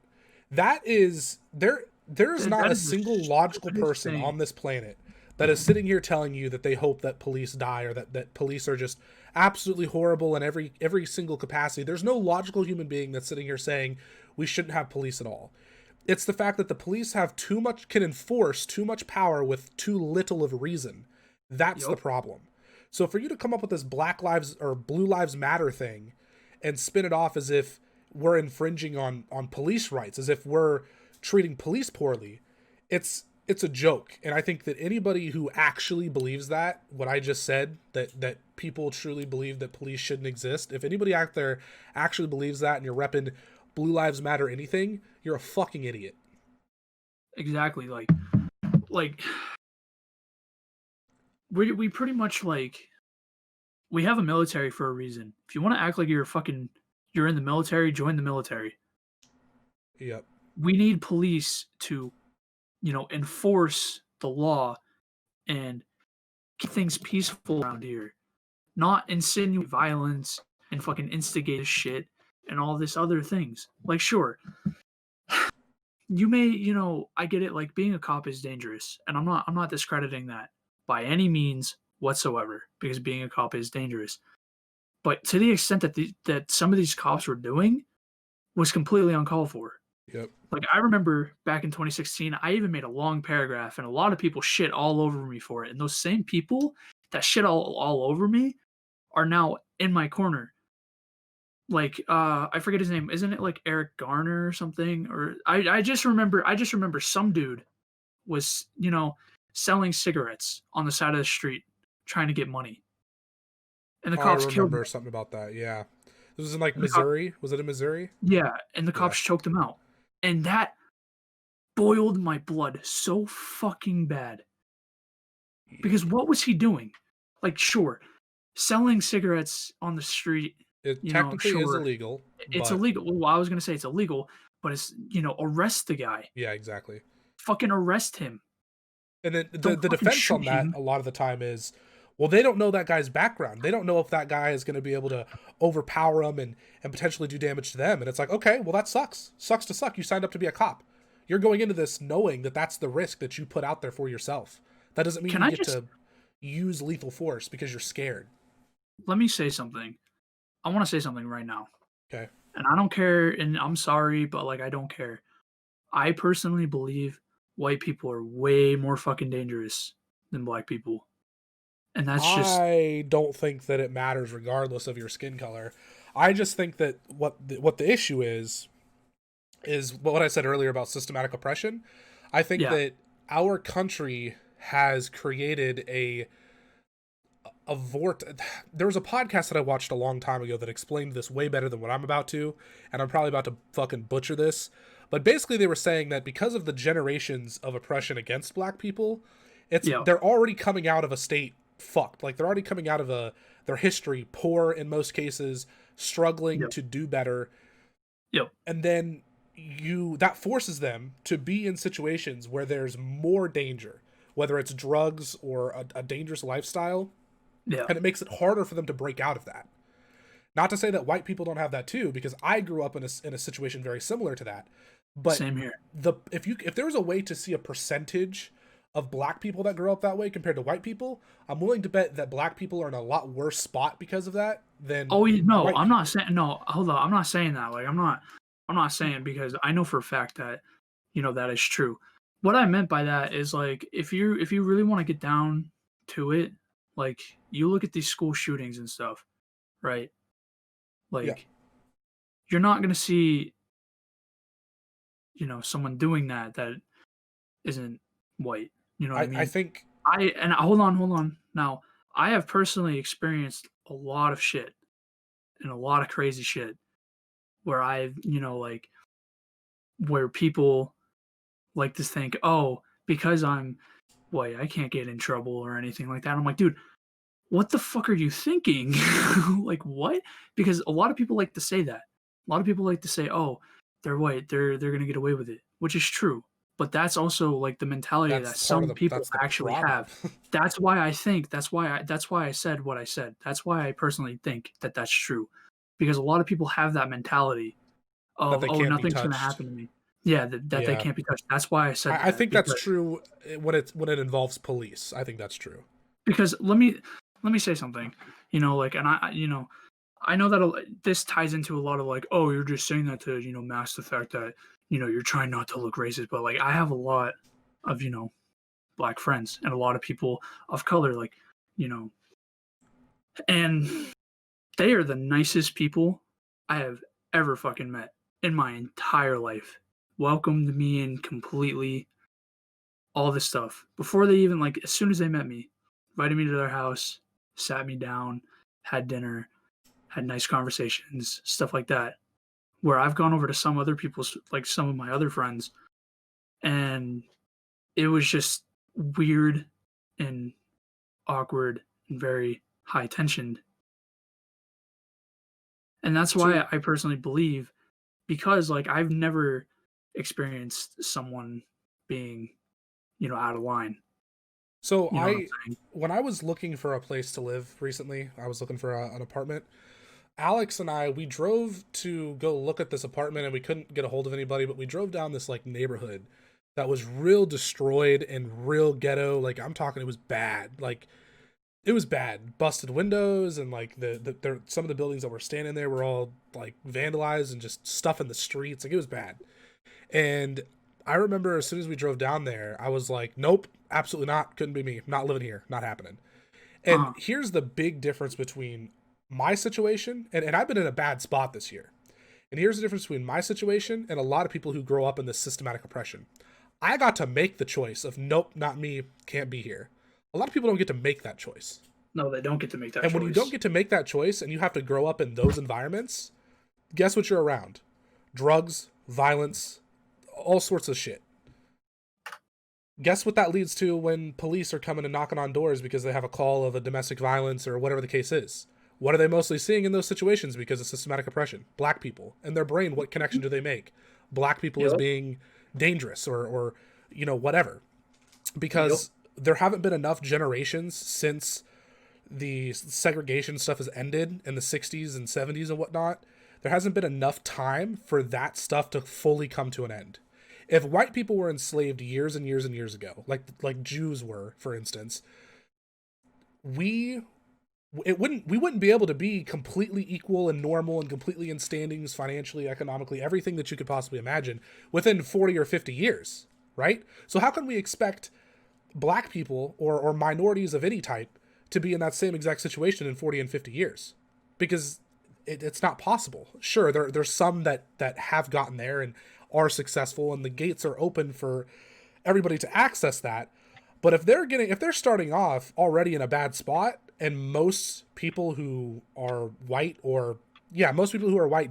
Speaker 1: That is, there's not a single logical person on this planet that is sitting here telling you that they hope that police die, or that police are just absolutely horrible in every single capacity. There's no logical human being that's sitting here saying we shouldn't have police at all. It's the fact that the police have can enforce too much power with too little of reason. That's the problem. So for you to come up with this Black Lives or Blue Lives Matter thing and spin it off as if we're infringing on police rights, as if we're treating police poorly, it's a joke. And I think that anybody who actually believes that, what I just said, that people truly believe that police shouldn't exist, if anybody out there actually believes that and you're repping Blue Lives Matter anything, you're a fucking idiot.
Speaker 3: Exactly. Like we pretty much, like, we have a military for a reason. If you want to act like you're in the military, join the military.
Speaker 1: Yep.
Speaker 3: We need police to, you know, enforce the law and keep things peaceful around here. Not insinuate violence and fucking instigate shit and all this other things. Like, sure, you may, you know, I get it, like, being a cop is dangerous, and I'm not discrediting that by any means whatsoever, because being a cop is dangerous. But to the extent that some of these cops were doing was completely uncalled for.
Speaker 1: Yep.
Speaker 3: Like, I remember back in 2016, I even made a long paragraph, and a lot of people shit all over me for it. And those same people that shit all over me are now in my corner. Like, I forget his name. Isn't it like Eric Garner or something? Or I just remember some dude was, you know, selling cigarettes on the side of the street trying to get money. And the cops killed him.
Speaker 1: I remember something about that, yeah. This was in, like, Missouri? Was it in Missouri?
Speaker 3: Yeah, and the cops choked him out. And that boiled my blood so fucking bad. Because what was he doing? Like, sure, selling cigarettes on the street,
Speaker 1: it technically is illegal.
Speaker 3: It's illegal. Well, I was going to say it's illegal, but it's, you know, arrest the guy.
Speaker 1: Yeah, exactly.
Speaker 3: Fucking arrest him.
Speaker 1: And then the defense on that a lot of the time is, well, they don't know that guy's background. They don't know if that guy is going to be able to overpower them and potentially do damage to them. And it's like, okay, well, that sucks. Sucks to suck. You signed up to be a cop. You're going into this knowing that that's the risk that you put out there for yourself. That doesn't mean you get to use lethal force because you're scared.
Speaker 3: Let me say something. I want to say something right now.
Speaker 1: Okay.
Speaker 3: And I don't care, and I'm sorry, but like I don't care. I personally believe white people are way more fucking dangerous than black people. And that's just
Speaker 1: I don't think that it matters regardless of your skin color. I just think that what the issue is what I said earlier about systematic oppression. I think
Speaker 3: yeah.
Speaker 1: that our country has created a vort. There was a podcast that I watched a long time ago that explained this way better than what I'm about to, and I'm probably about to fucking butcher this. But basically, they were saying that because of the generations of oppression against black people,
Speaker 3: Yeah.
Speaker 1: they're already coming out of a state fucked. Like they're already coming out of their history poor in most cases, struggling
Speaker 3: Yep.
Speaker 1: to do better.
Speaker 3: Yep.
Speaker 1: And then that forces them to be in situations where there's more danger, whether it's drugs or a dangerous lifestyle,
Speaker 3: Yeah.
Speaker 1: and it makes it harder for them to break out of that. Not to say that white people don't have that too, because I grew up in a situation very similar to that. But
Speaker 3: Same here.
Speaker 1: If there was a way to see a percentage of black people that grow up that way compared to white people, I'm willing to bet that black people are in a lot worse spot because of that than
Speaker 3: no, I'm
Speaker 1: people.
Speaker 3: not saying no. Hold on, I'm not saying that. Like I'm not saying, because I know for a fact that that is true. What I meant by that is like if you really want to get down to it, like you look at these school shootings and stuff, right? Like
Speaker 1: Yeah.
Speaker 3: you're not gonna see someone doing that isn't white. You know what I mean?
Speaker 1: I think
Speaker 3: Hold on. Now, I have personally experienced a lot of shit and a lot of crazy shit where I've, like where people like to think, "Oh, because I'm white, I can't get in trouble or anything like that." I'm like, "Dude, what the fuck are you thinking?" Like, what? Because a lot of people like to say that. A lot of people like to say, "Oh, they're white, they're going to get away with it," which is true. But that's also like the mentality that some people actually
Speaker 1: problem.
Speaker 3: have. That's why I think that's why I said what I said. That's why I personally think that that's true. Because a lot of people have that mentality
Speaker 1: That
Speaker 3: of,
Speaker 1: they
Speaker 3: "Oh,
Speaker 1: can't be
Speaker 3: nothing's going to
Speaker 1: touched.
Speaker 3: happen to me." Yeah, that they
Speaker 1: Yeah.
Speaker 3: can't be touched. That's why I said
Speaker 1: I
Speaker 3: that,
Speaker 1: think that's true when it involves police. I think that's true.
Speaker 3: because let me say something. Like, and I know that this ties into a lot of like, "Oh, you're just saying that to mask the fact that you're trying not to look racist." But like, I have a lot of black friends and a lot of people of color, like and they are the nicest people I have ever fucking met in my entire life. Welcomed me in completely, all this stuff before they even, like, as soon as they met me, invited me to their house, sat me down, had dinner, had nice conversations, stuff like that. Where I've gone over to some other people's, like some of my other friends, and it was just weird and awkward and very high tensioned. And that's why
Speaker 1: So
Speaker 3: I personally believe, because like I've never experienced someone being, out of line.
Speaker 1: So
Speaker 3: You know what I'm saying?
Speaker 1: when I was looking for a place to live recently, I was looking for an apartment. Alex and we drove to go look at this apartment, and we couldn't get a hold of anybody, but we drove down this like neighborhood that was real destroyed and real ghetto. Like I'm talking, it was bad. Like it was bad. Busted windows, and like some of the buildings that were standing there were all like vandalized and just stuff in the streets. Like it was bad. And I remember as soon as we drove down there, I was like, nope, absolutely not. Couldn't be me. Not living here. Not happening. And
Speaker 3: Uh-huh.
Speaker 1: here's the big difference between my situation, and I've been in a bad spot this year. And here's the difference between my situation and a lot of people who grow up in this systematic oppression. I got to make the choice of nope, not me, can't be here. A lot of people don't get to make that choice.
Speaker 3: No, they don't get to make that
Speaker 1: And
Speaker 3: choice.
Speaker 1: when you don't get to make that choice and you have to grow up in those environments, guess what you're around? Drugs, violence, all sorts of shit. Guess what that leads to when police are coming and knocking on doors because they have a call of a domestic violence or whatever the case is? What are they mostly seeing in those situations because of systematic oppression? Black people. In their brain, what connection do they make? Black people as being dangerous or whatever. Because there haven't been enough generations since the segregation stuff has ended in the 60s and 70s and whatnot. There hasn't been enough time for that stuff to fully come to an end. If white people were enslaved years and years and years ago, like Jews were, for instance, we we wouldn't be able to be completely equal and normal and completely in standings financially, economically, everything that you could possibly imagine within 40 or 50 years, right? So how can we expect black people or minorities of any type to be in that same exact situation in 40 and 50 years? Because it's not possible. Sure, there's some that have gotten there and are successful, and the gates are open for everybody to access that. But if they're starting off already in a bad spot, and most people who are white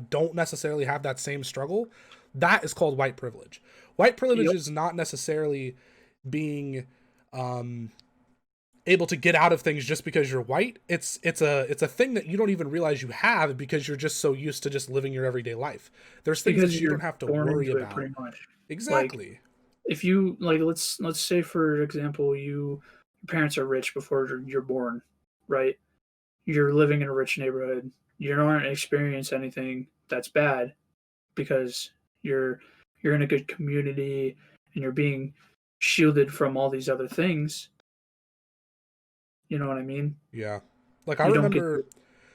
Speaker 1: don't necessarily have that same struggle, that is called white privilege. White privilege is not necessarily being able to get out of things just because you're white. It's a thing that you don't even realize you have because you're just so used to just living your everyday life. There's things that you don't have to worry about.
Speaker 3: Pretty much.
Speaker 1: Exactly.
Speaker 3: Like, if you let's say for example, your parents are rich before you're born, right? You're living in a rich neighborhood. You don't experience anything that's bad because you're in a good community and you're being shielded from all these other things. You know what I mean?
Speaker 1: Yeah. Like I remember,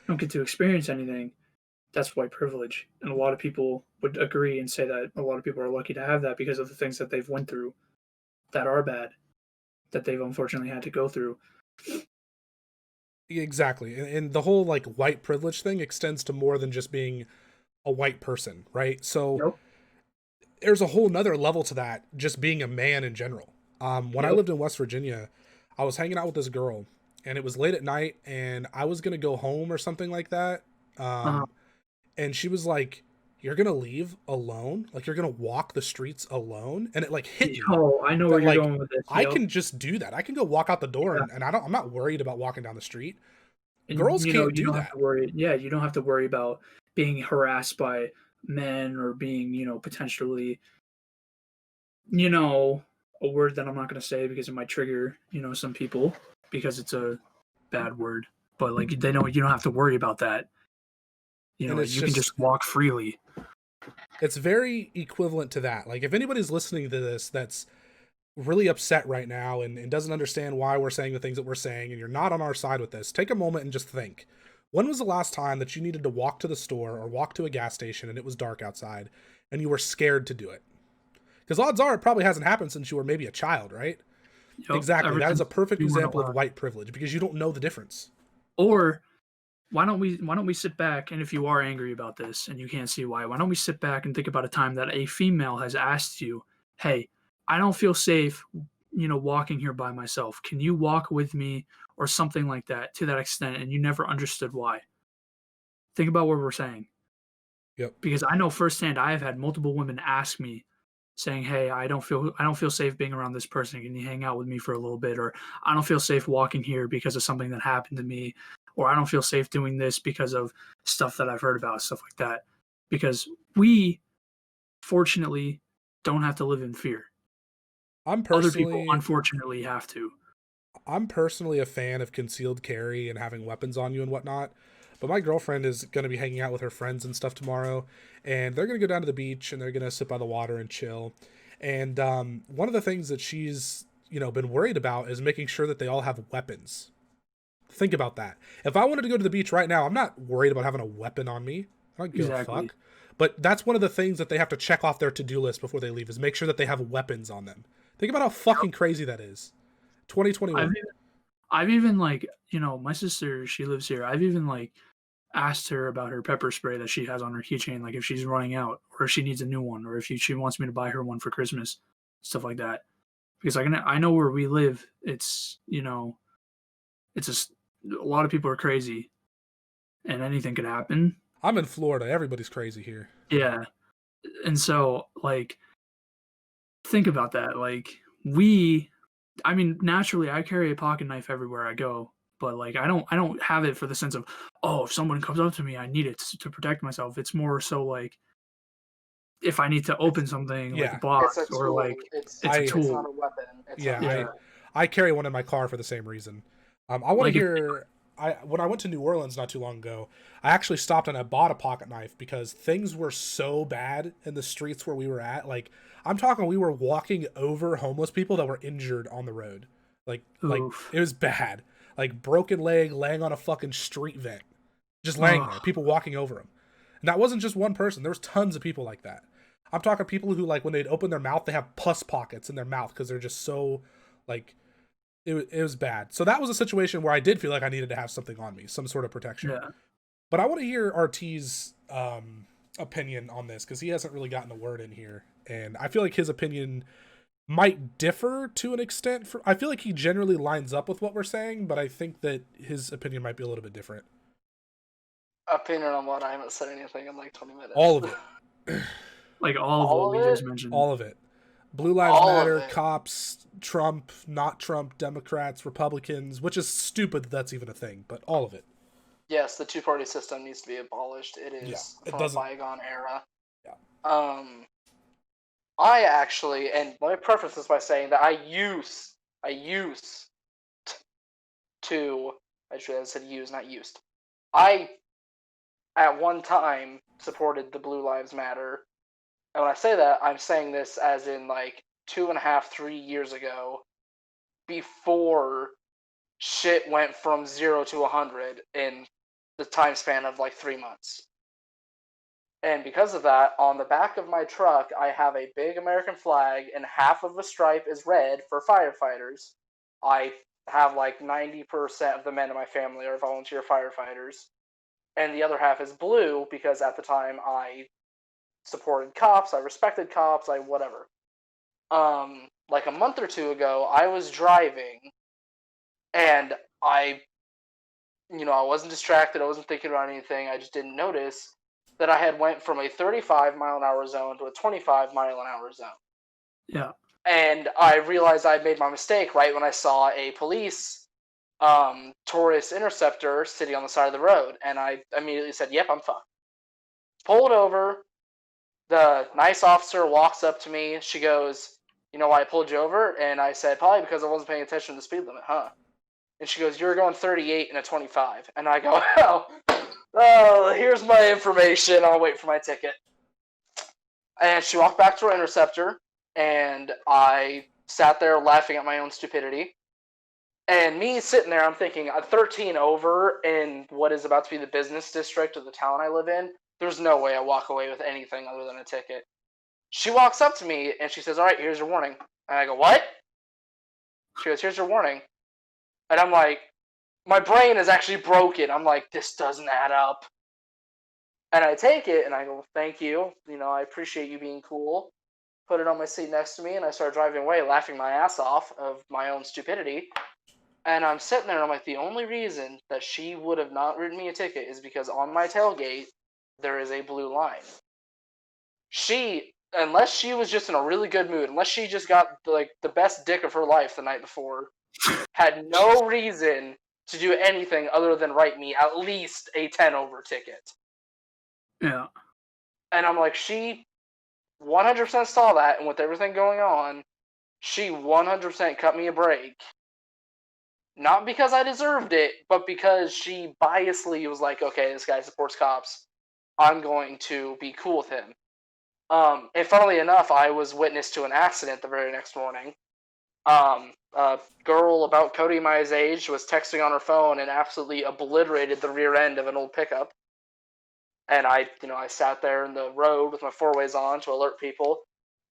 Speaker 3: don't get to experience anything. That's white privilege, and a lot of people would agree and say that a lot of people are lucky to have that because of the things that they've went through that are bad, that they've unfortunately had to go through.
Speaker 1: Exactly. And the whole like white privilege thing extends to more than just being a white person, right? So there's a whole nother level to that, just being a man in general. When I lived in West Virginia, I was hanging out with this girl, and it was late at night, and I was going to go home or something like that. And she was like, "You're going to leave alone? Like, you're going to walk the streets alone?" And it like hit me.
Speaker 3: Oh, I know where you're going with this.
Speaker 1: I can just do that. I can go walk out the door, and I'm not worried about walking down the street.
Speaker 3: And,
Speaker 1: girls can't do that.
Speaker 3: Have to worry. Yeah, you don't have to worry about being harassed by men or being, potentially, a word that I'm not going to say because it might trigger, some people because it's a bad word. But like they know you don't have to worry about that. You can just walk freely.
Speaker 1: It's very equivalent to that. Like if anybody's listening to this that's really upset right now and doesn't understand why we're saying the things that we're saying, and you're not on our side with this, take a moment and just think. When was the last time that you needed to walk to the store or walk to a gas station and it was dark outside and you were scared to do it? Because odds are it probably hasn't happened since you were maybe a child, right? Yep, exactly. That is a perfect example of white privilege because you don't know the difference.
Speaker 3: Or why don't we sit back, and if you are angry about this and you can't see why don't we sit back and think about a time that a female has asked you, "Hey, I don't feel safe, walking here by myself. Can you walk with me?" or something like that, to that extent, and you never understood why. Think about what we're saying.
Speaker 1: Yep.
Speaker 3: Because I know firsthand, I have had multiple women ask me, saying, "Hey, I don't feel safe being around this person. Can you hang out with me for a little bit?" Or "I don't feel safe walking here because of something that happened to me." Or "I don't feel safe doing this because of stuff that I've heard about," stuff like that. Because we, fortunately, don't have to live in fear. Other people, unfortunately, have to.
Speaker 1: I'm personally a fan of concealed carry and having weapons on you and whatnot. But my girlfriend is going to be hanging out with her friends and stuff tomorrow. And they're going to go down to the beach and they're going to sit by the water and chill. And one of the things that she's, been worried about is making sure that they all have weapons. Think about that. If I wanted to go to the beach right now, I'm not worried about having a weapon on me. I don't give a fuck. But that's one of the things that they have to check off their to-do list before they leave, is make sure that they have weapons on them. Think about how fucking crazy that is. 2021.
Speaker 3: I've even my sister, she lives here. I've even asked her about her pepper spray that she has on her keychain, like if she's running out or if she needs a new one or if she wants me to buy her one for Christmas, stuff like that. Because I know where we live, it's, it's just a lot of people are crazy and anything could happen.
Speaker 1: I'm in Florida. Everybody's crazy here.
Speaker 3: Yeah. And so think about that. Naturally I carry a pocket knife everywhere I go, but I don't have it for the sense of, oh, if someone comes up to me, I need it to protect myself. It's more so if I need to open something like a box it's a tool.
Speaker 2: It's not a weapon.
Speaker 1: I carry one in my car for the same reason. I want to hear. When I went to New Orleans not too long ago, I actually stopped and I bought a pocket knife because things were so bad in the streets where we were at. I'm talking, we were walking over homeless people that were injured on the road. It was bad. like broken leg, laying on a fucking street vent, just laying there, people walking over him. And that wasn't just one person. There was tons of people like that. I'm talking people who, like, when they'd open their mouth, they have pus pockets in their mouth because they're just so, like, it was bad. So that was a situation where I did feel like I needed to have something on me, some sort of protection.
Speaker 3: Yeah.
Speaker 1: But I want to hear RT's opinion on this, because he hasn't really gotten a word in here. And I feel like his opinion might differ to an extent. I feel like he generally lines up with what we're saying, but I think that his opinion might be a little bit different.
Speaker 2: Opinion on what? I haven't said anything in like 20 minutes.
Speaker 1: All of it.
Speaker 3: Like all of what we just mentioned.
Speaker 1: All of it. Blue Lives Matter, cops, Trump, not Trump, Democrats, Republicans, which is stupid that that's even a thing, but all of it.
Speaker 2: Yes, the two-party system needs to be abolished. It is from a bygone era.
Speaker 1: Yeah.
Speaker 2: I actually, and let me preface this by saying that I used to, actually I said use, not used. I, at one time, supported the Blue Lives Matter. And when I say that, I'm saying this as in like 2.5, 3 years ago, before shit went from 0 to 100 in the time span of like 3 months. And because of that, on the back of my truck, I have a big American flag, and half of the stripe is red for firefighters. I have like 90% of the men in my family are volunteer firefighters. And the other half is blue, because at the time I supported cops, I respected cops, I whatever. Like a month or two ago, I was driving, and I wasn't distracted, I wasn't thinking about anything, I just didn't notice that I had went from a 35 mile an hour zone to a 25 mile an hour zone.
Speaker 3: Yeah.
Speaker 2: And I realized I'd made my mistake right when I saw a police Taurus Interceptor sitting on the side of the road, and I immediately said, yep, I'm fucked. Pulled over, the nice officer walks up to me, she goes, you know why I pulled you over? And I said, probably because I wasn't paying attention to the speed limit, huh? And she goes, you were going 38 in a 25. And I go, oh, here's my information. I'll wait for my ticket. And she walked back to her Interceptor, and I sat there laughing at my own stupidity. And me sitting there, I'm thinking, 13 over in what is about to be the business district of the town I live in, there's no way I walk away with anything other than a ticket. She walks up to me, and she says, all right, here's your warning. And I go, what? She goes, here's your warning. And I'm like, my brain is actually broken. I'm like, this doesn't add up. And I take it, and I go, thank you. I appreciate you being cool. Put it on my seat next to me, and I start driving away, laughing my ass off of my own stupidity. And I'm sitting there, and I'm like, the only reason that she would have not written me a ticket is because on my tailgate, there is a blue line. She, unless she was just in a really good mood, unless she just got, like, the best dick of her life the night before, had no reason to do anything other than write me at least a 10 over ticket.
Speaker 3: Yeah.
Speaker 2: And I'm like, she 100% saw that, and with everything going on, she 100% cut me a break. Not because I deserved it, but because she biasly was like, okay, this guy supports cops. I'm going to be cool with him. And funnily enough, I was witness to an accident the very next morning. A girl about Cody Mai's age was texting on her phone and absolutely obliterated the rear end of an old pickup. And I sat there in the road with my four-ways on to alert people.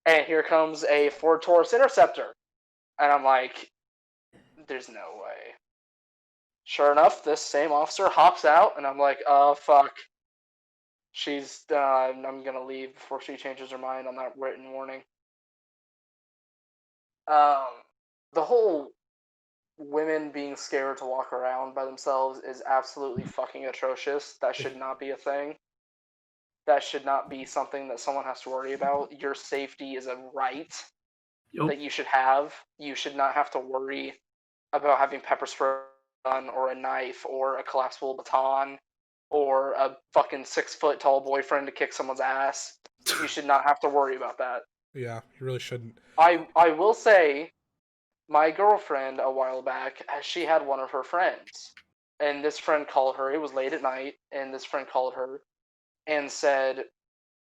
Speaker 2: And here comes a Ford Taurus Interceptor. And I'm like, there's no way. Sure enough, this same officer hops out, and I'm like, oh, fuck. I'm gonna leave before she changes her mind on that written warning. The whole women being scared to walk around by themselves is absolutely fucking atrocious. That should not be a thing. That should not be something that someone has to worry about. Your safety is a right that you should have. You should not have to worry about having pepper spray gun or a knife or a collapsible baton or a fucking 6-foot tall boyfriend to kick someone's ass. You should not have to worry about that.
Speaker 1: Yeah, you really shouldn't.
Speaker 2: I will say, my girlfriend a while back, she had one of her friends, and this friend called her. It was late at night, and this friend called her and said,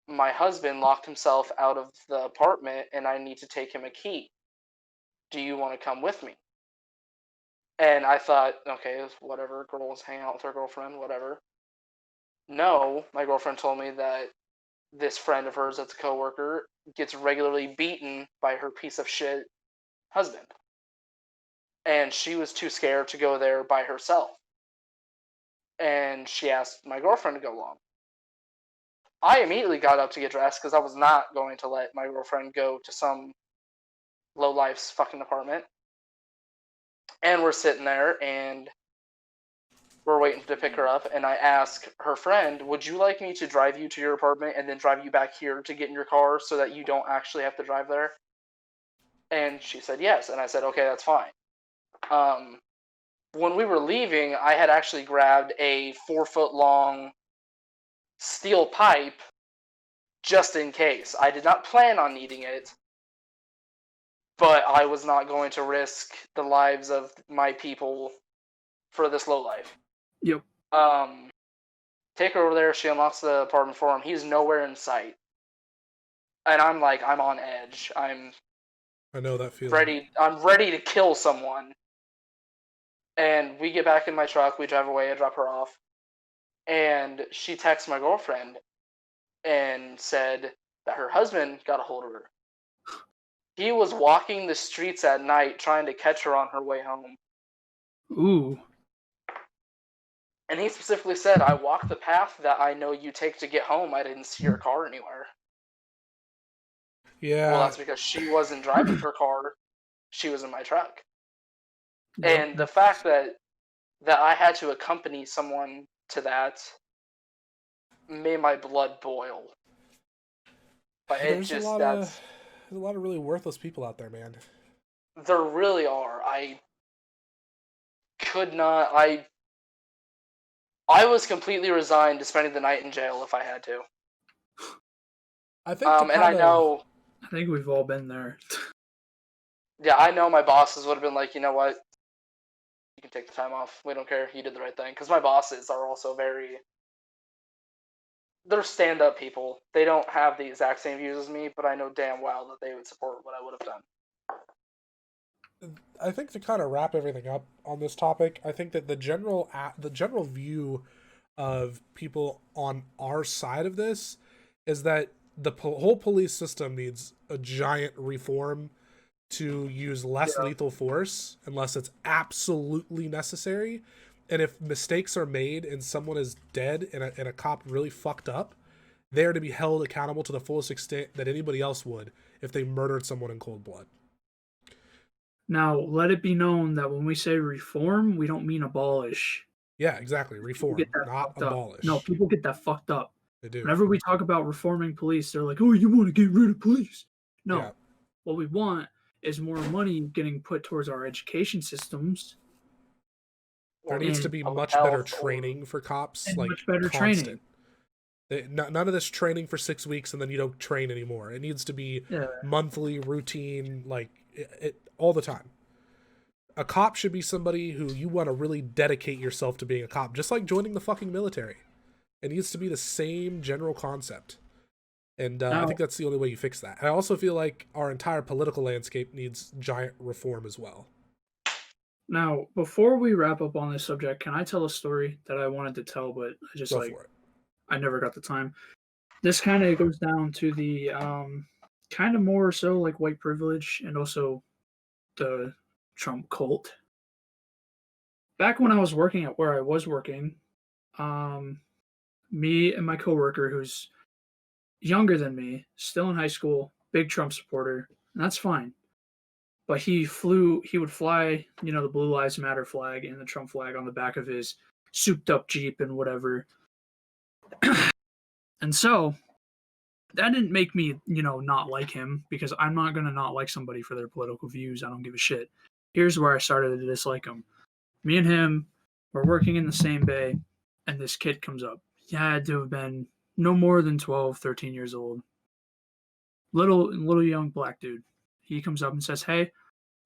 Speaker 2: my husband locked himself out of the apartment, and I need to take him a key. Do you want to come with me? And I thought, okay, whatever, girls hang out with her girlfriend, whatever. No, my girlfriend told me that this friend of hers that's a coworker gets regularly beaten by her piece of shit husband. And she was too scared to go there by herself. And she asked my girlfriend to go along. I immediately got up to get dressed because I was not going to let my girlfriend go to some low-life's fucking apartment. And we're sitting there, and we're waiting to pick her up, and I ask her friend, would you like me to drive you to your apartment and then drive you back here to get in your car so that you don't actually have to drive there? And she said yes, and I said, okay, that's fine. When we were leaving, I had actually grabbed a 4-foot-long steel pipe just in case. I did not plan on needing it, but I was not going to risk the lives of my people for this lowlife.
Speaker 3: Yep.
Speaker 2: Take her over there. She unlocks the apartment for him. He's nowhere in sight. And I'm like, I'm on edge.
Speaker 1: I know that feeling.
Speaker 2: I'm ready to kill someone. And we get back in my truck. We drive away. I drop her off. And she texts my girlfriend and said that her husband got a hold of her. He was walking the streets at night trying to catch her on her way home.
Speaker 3: Ooh.
Speaker 2: And he specifically said, I walked the path that I know you take to get home. I didn't see your car anywhere.
Speaker 1: Yeah.
Speaker 2: Well, that's because she wasn't driving her car. She was in my truck. Yep. And the fact that I had to accompany someone to that made my blood boil. But
Speaker 1: there's a lot of really worthless people out there, man.
Speaker 2: There really are. I was completely resigned to spending the night in jail if I had to.
Speaker 1: I think,
Speaker 3: I think we've all been there.
Speaker 2: Yeah, I know my bosses would have been like, you know what? You can take the time off. We don't care. You did the right thing. Because my bosses are also they're stand-up people. They don't have the exact same views as me, but I know damn well that they would support what I would have done.
Speaker 1: I think to kind of wrap everything up on this topic, I think that the general view of people on our side of this is that the whole police system needs a giant reform to use less lethal force unless it's absolutely necessary. And if mistakes are made and someone is dead and a cop really fucked up, they're to be held accountable to the fullest extent that anybody else would if they murdered someone in cold blood.
Speaker 3: Now, let it be known that when we say reform, we don't mean abolish.
Speaker 1: Yeah, exactly. Reform, not abolish.
Speaker 3: No, people get that fucked up.
Speaker 1: They do.
Speaker 3: Whenever we talk about reforming police, they're like, oh, you want to get rid of police. No.
Speaker 1: Yeah.
Speaker 3: What we want is more money getting put towards our education systems.
Speaker 1: There needs to be much better training for cops. Like,
Speaker 3: much better training.
Speaker 1: None of this training for 6 weeks and then you don't train anymore. It needs to be monthly, routine, like it all the time. A cop should be somebody who you want to really dedicate yourself to being a cop, just like joining the fucking military. It needs to be the same general concept. And I think that's the only way you fix that. I also feel like our entire political landscape needs giant reform as well.
Speaker 3: Now, before we wrap up on this subject, can I tell a story that I wanted to tell, but I just I never got the time. This kind of goes down to the kind of more so like white privilege and also the Trump cult. Back when I was working at where I was working, me and my coworker, who's younger than me, still in high school, big Trump supporter, and that's fine. But he would fly, the Blue Lives Matter flag and the Trump flag on the back of his souped up Jeep and whatever. And so that didn't make me, not like him, because I'm not going to not like somebody for their political views. I don't give a shit. Here's where I started to dislike him. Me and him were working in the same bay, and this kid comes up. He had to have been no more than 12, 13 years old. Little young black dude. He comes up and says, hey,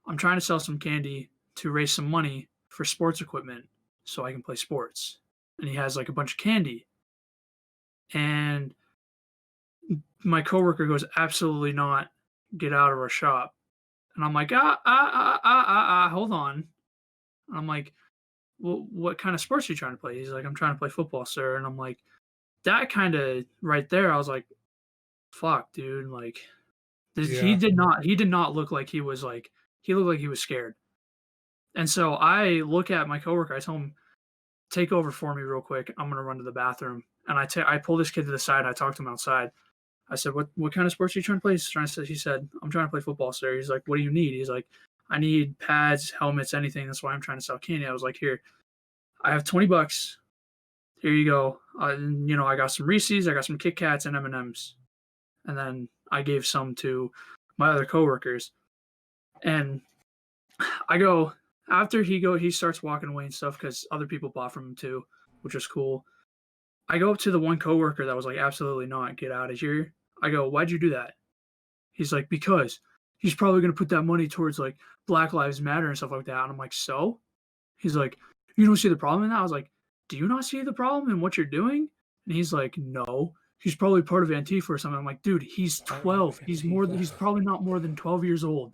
Speaker 3: I'm trying to sell some candy to raise some money for sports equipment so I can play sports. And he has like a bunch of candy. And my coworker goes, absolutely not. Get out of our shop. And I'm like, hold on. And I'm like, well, what kind of sports are you trying to play? He's like, I'm trying to play football, sir. And I'm like, that kind of right there, I was like, fuck, dude. Like, he
Speaker 1: Yeah.
Speaker 3: did not look like he was like, he looked like he was scared. And so I look at my coworker, I tell him, take over for me real quick. I'm going to run to the bathroom. And I pull this kid to the side. I talk to him outside. I said, what kind of sports are you trying to play? He said, I'm trying to play football, sir. He's like, what do you need? He's like, I need pads, helmets, anything. That's why I'm trying to sell candy. I was like, here, I have $20. Here you go. I got some Reese's, I got some Kit Kats and M&Ms. And then I gave some to my other coworkers. And I go, after he starts walking away and stuff because other people bought from him too, which was cool. I go up to the one coworker that was like, absolutely not, get out of here. I go, why'd you do that? He's like, because he's probably going to put that money towards like Black Lives Matter and stuff like that. And I'm like, so? He's like, you don't see the problem in that? I was like, do you not see the problem in what you're doing? And he's like, no, he's probably part of Antifa or something. I'm like, dude, he's 12. He's probably not more than 12 years old.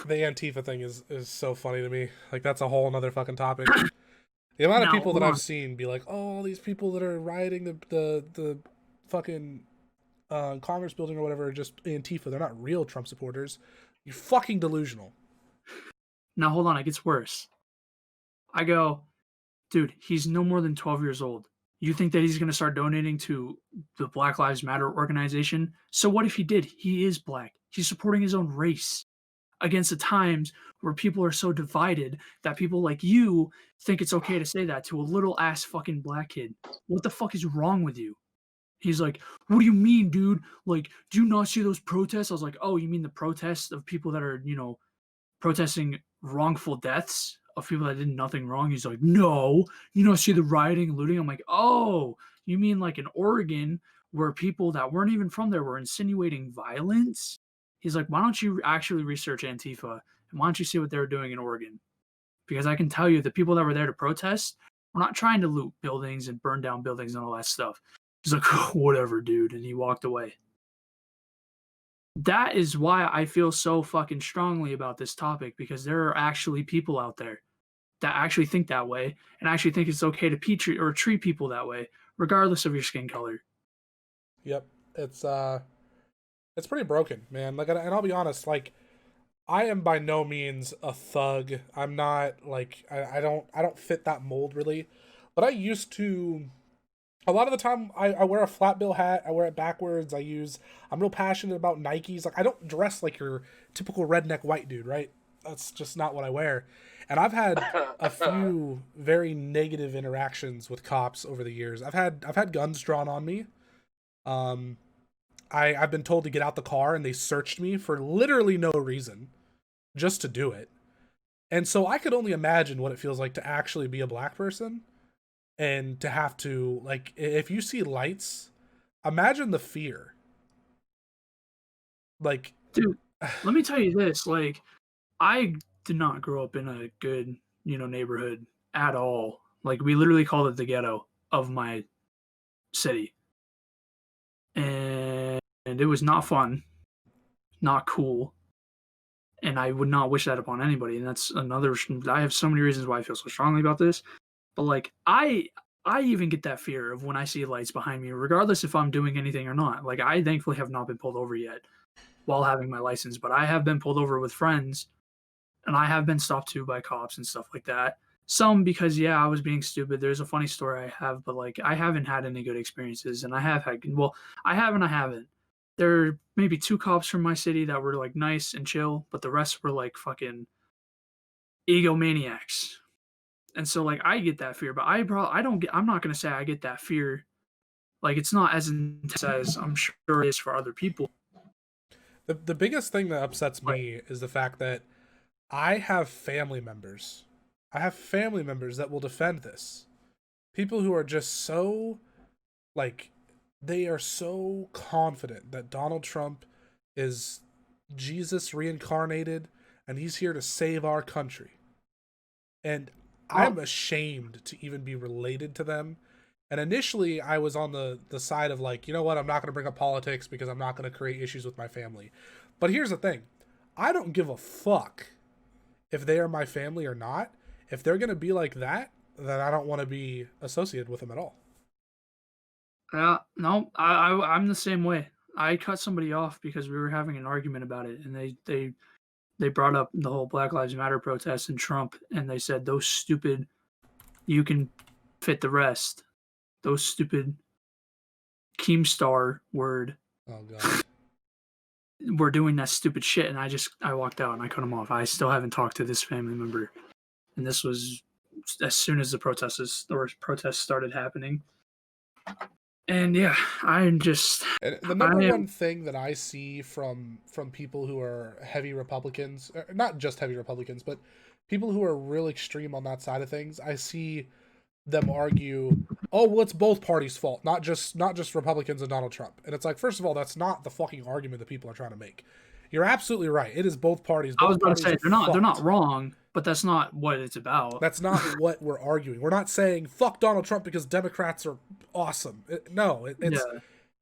Speaker 1: The Antifa thing is so funny to me. Like, that's a whole another fucking topic. The amount of people that I've seen be like, oh, all these people that are rioting the fucking Congress building or whatever are just Antifa. They're not real Trump supporters. You're fucking delusional.
Speaker 3: Now, hold on. It gets worse. I go, dude, he's no more than 12 years old. You think that he's going to start donating to the Black Lives Matter organization? So what if he did? He is black. He's supporting his own race against the times where people are so divided that people like you think it's okay to say that to a little ass fucking black kid. What the fuck is wrong with you? He's like, what do you mean, dude? Like, do you not see those protests? I was like, oh, you mean the protests of people that are, protesting wrongful deaths of people that did nothing wrong? He's like, no, you don't see the rioting and looting. I'm like, oh, you mean like in Oregon where people that weren't even from there were insinuating violence? He's like, why don't you actually research Antifa and why don't you see what they were doing in Oregon? Because I can tell you the people that were there to protest were not trying to loot buildings and burn down buildings and all that stuff. He's like, oh, whatever, dude. And he walked away. That is why I feel so fucking strongly about this topic, because there are actually people out there that actually think that way and actually think it's okay to treat people that way, regardless of your skin color.
Speaker 1: Yep. It's pretty broken, man. Like, and I'll be honest, like, I am by no means a thug. I'm not like I don't fit that mold really. But I used to. A lot of the time, I wear a flat bill hat. I wear it backwards. I'm real passionate about Nikes. Like, I don't dress like your typical redneck white dude, right? That's just not what I wear. And I've had a few very negative interactions with cops over the years. I've had guns drawn on me. I've been told to get out the car, and they searched me for literally no reason, just to do it. And so I could only imagine what it feels like to actually be a black person. And to have to, like, if you see lights, imagine the fear. Like,
Speaker 3: dude, let me tell you this. Like, I did not grow up in a good, neighborhood at all. Like, we literally called it the ghetto of my city. And it was not fun, not cool. And I would not wish that upon anybody. And that's another, I have so many reasons why I feel so strongly about this. But like I even get that fear of when I see lights behind me, regardless if I'm doing anything or not. Like, I thankfully have not been pulled over yet while having my license, but I have been pulled over with friends, and I have been stopped too by cops and stuff like that. Some because I was being stupid. There's a funny story I have, but like I haven't had any good experiences, and I have had I have and I haven't. There are maybe 2 cops from my city that were like nice and chill, but the rest were like fucking egomaniacs. And so, like, I get that fear, but I'm not going to say I get that fear. Like, it's not as intense as I'm sure it is for other people.
Speaker 1: The biggest thing that upsets me is the fact that I have family members. I have family members that will defend this. People who are just so, like, they are so confident that Donald Trump is Jesus reincarnated and he's here to save our country. And I'm ashamed to even be related to them. And initially, I was on the side of like, you know what, I'm not going to bring up politics because I'm not going to create issues with my family. But here's the thing. I don't give a fuck if they are my family or not. if they're gonna be like that, then I don't want to be associated with them at all.
Speaker 3: No, I'm the same way. I cut somebody off because we were having an argument about it, and they brought up the whole Black Lives Matter protest and Trump, and they said those stupid, you can fit the rest, those stupid Keemstar word.
Speaker 1: Oh god.
Speaker 3: We're doing that stupid shit, and I walked out and I cut them off. I still haven't talked to this family member, and this was as soon as the protests started happening. And yeah, I'm just.
Speaker 1: And the number one thing that I see from people who are heavy Republicans, not just heavy Republicans, but people who are real extreme on that side of things, I see them argue, oh, well, it's both parties' fault, not just Republicans and Donald Trump. And it's like, first of all, that's not the fucking argument that people are trying to make. You're absolutely right. It is both parties.
Speaker 3: I was about to say they're not wrong, but that's not what it's about.
Speaker 1: That's not what we're arguing. We're not saying fuck Donald Trump because Democrats are awesome. It's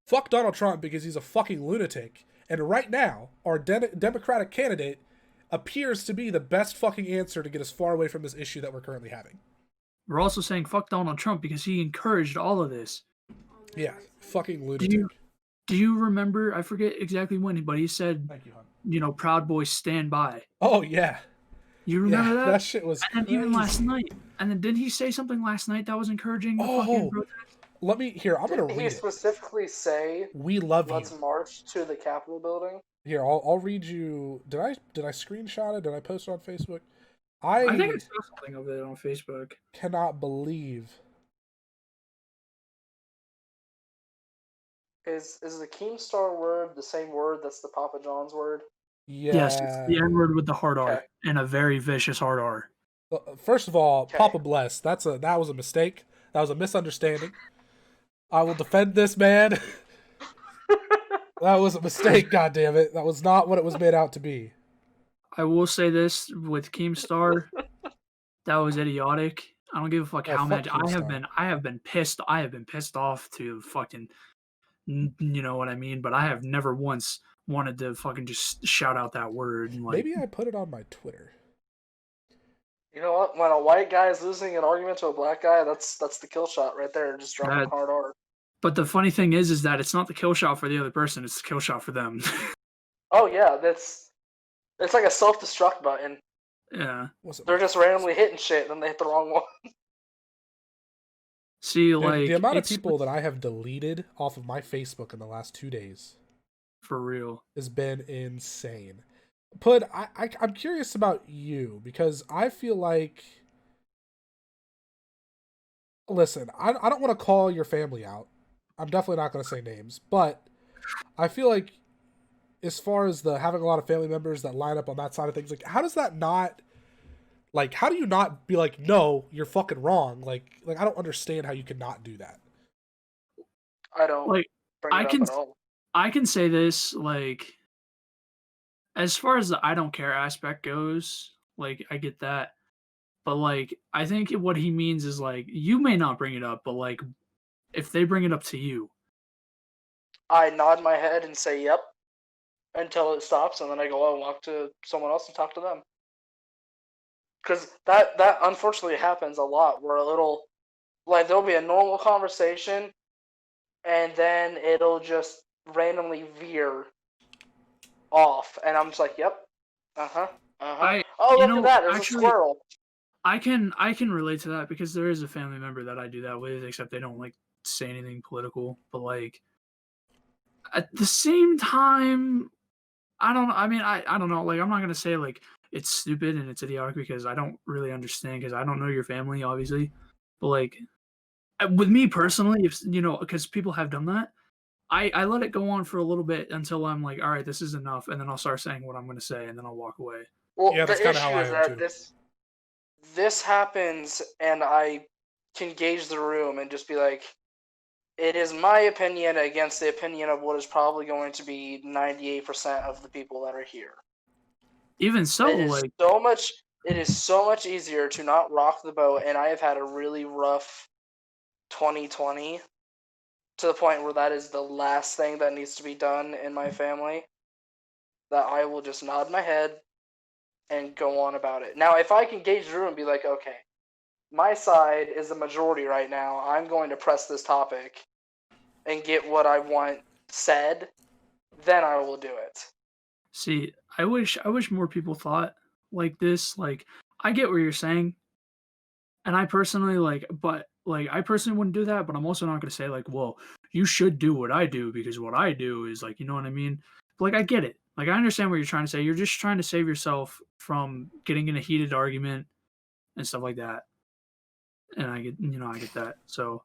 Speaker 1: fuck Donald Trump because he's a fucking lunatic. And right now, our Democratic candidate appears to be the best fucking answer to get us far away from this issue that we're currently having.
Speaker 3: We're also saying fuck Donald Trump because he encouraged all of this.
Speaker 1: Yeah, fucking lunatic.
Speaker 3: Do you remember? I forget exactly when, but he said,
Speaker 1: "Thank you, hon.
Speaker 3: Proud Boys stand by."
Speaker 1: Oh yeah,
Speaker 3: you remember that?
Speaker 1: That shit was.
Speaker 3: And then even last night, and then did he say something last night that was encouraging the fucking protest?
Speaker 1: I'm gonna read it.
Speaker 2: Did he specifically say,
Speaker 1: "We love you.
Speaker 2: Let's march to the Capitol building"?
Speaker 1: Here, I'll read you. Did I screenshot it? Did I post it on Facebook?
Speaker 3: I think I saw something of it on Facebook.
Speaker 1: Cannot believe.
Speaker 2: Is the Keemstar word the same word that's the Papa John's word?
Speaker 1: Yeah.
Speaker 3: Yes, it's the N word with the hard R and a very vicious hard R.
Speaker 1: First of all, Papa bless. That was a mistake. That was a misunderstanding. I will defend this man. That was a mistake, goddammit. That was not what it was made out to be.
Speaker 3: I will say this with Keemstar, that was idiotic. I don't give a fuck how much I have been pissed off to fucking, you know what I mean, but I have never once wanted to fucking just shout out that word. And
Speaker 1: maybe I put it on my Twitter.
Speaker 2: You know what? When a white guy is losing an argument to a black guy, that's the kill shot right there. Just dropping hard R.
Speaker 3: But the funny thing is that it's not the kill shot for the other person; it's the kill shot for them.
Speaker 2: Oh yeah, it's like a self-destruct button.
Speaker 3: Yeah.
Speaker 2: They're just randomly hitting shit, and then they hit the wrong one.
Speaker 3: See, like
Speaker 1: the amount of people that I have deleted off of my Facebook in the last 2 days,
Speaker 3: for real,
Speaker 1: has been insane. PUD, I'm curious about you because I feel like, listen, I don't want to call your family out. I'm definitely not going to say names, but I feel like, as far as having a lot of family members that line up on that side of things, like, how does that not, like, how do you not be like, no, you're fucking wrong? Like I don't understand how you can not do that.
Speaker 2: I don't.
Speaker 3: Like,
Speaker 2: I
Speaker 3: can say this, like, as far as the I don't care aspect goes, like, I get that. But, like, I think what he means is, like, you may not bring it up, but, like, if they bring it up to you.
Speaker 2: I nod my head and say, yep, until it stops, and then I go out and walk to someone else and talk to them. Because that unfortunately happens a lot, where there'll be a normal conversation, and then it'll just randomly veer off, and I'm just like, yep, oh, look at that, there's a squirrel.
Speaker 3: I can relate to that because there is a family member that I do that with, except they don't, like, say anything political, but, like, at the same time, I don't know, like, I'm not gonna say, like, it's stupid and it's idiotic because I don't really understand, because I don't know your family, obviously, but, like, with me personally, if because people have done that, I let it go on for a little bit until I'm like, all right, this is enough, and then I'll start saying what I'm gonna say, and then I'll walk away.
Speaker 2: Well, yeah, that's kind of how I am too. This happens, and I can gauge the room and just be like, it is my opinion against the opinion of what is probably going to be 98% of the people that are here.
Speaker 3: Even so,
Speaker 2: it is so much easier to not rock the boat, and I have had a really rough 2020 to the point where that is the last thing that needs to be done in my family, that I will just nod my head and go on about it. Now, if I can gauge through and be like, okay, my side is the majority right now, I'm going to press this topic and get what I want said, then I will do it.
Speaker 3: See, I wish more people thought like this. Like, I get what you're saying, and I personally I personally wouldn't do that. But I'm also not going to say like, well, you should do what I do because what I do is like, you know what I mean? But, like, I get it. Like, I understand what you're trying to say. You're just trying to save yourself from getting in a heated argument and stuff like that. And I get that. So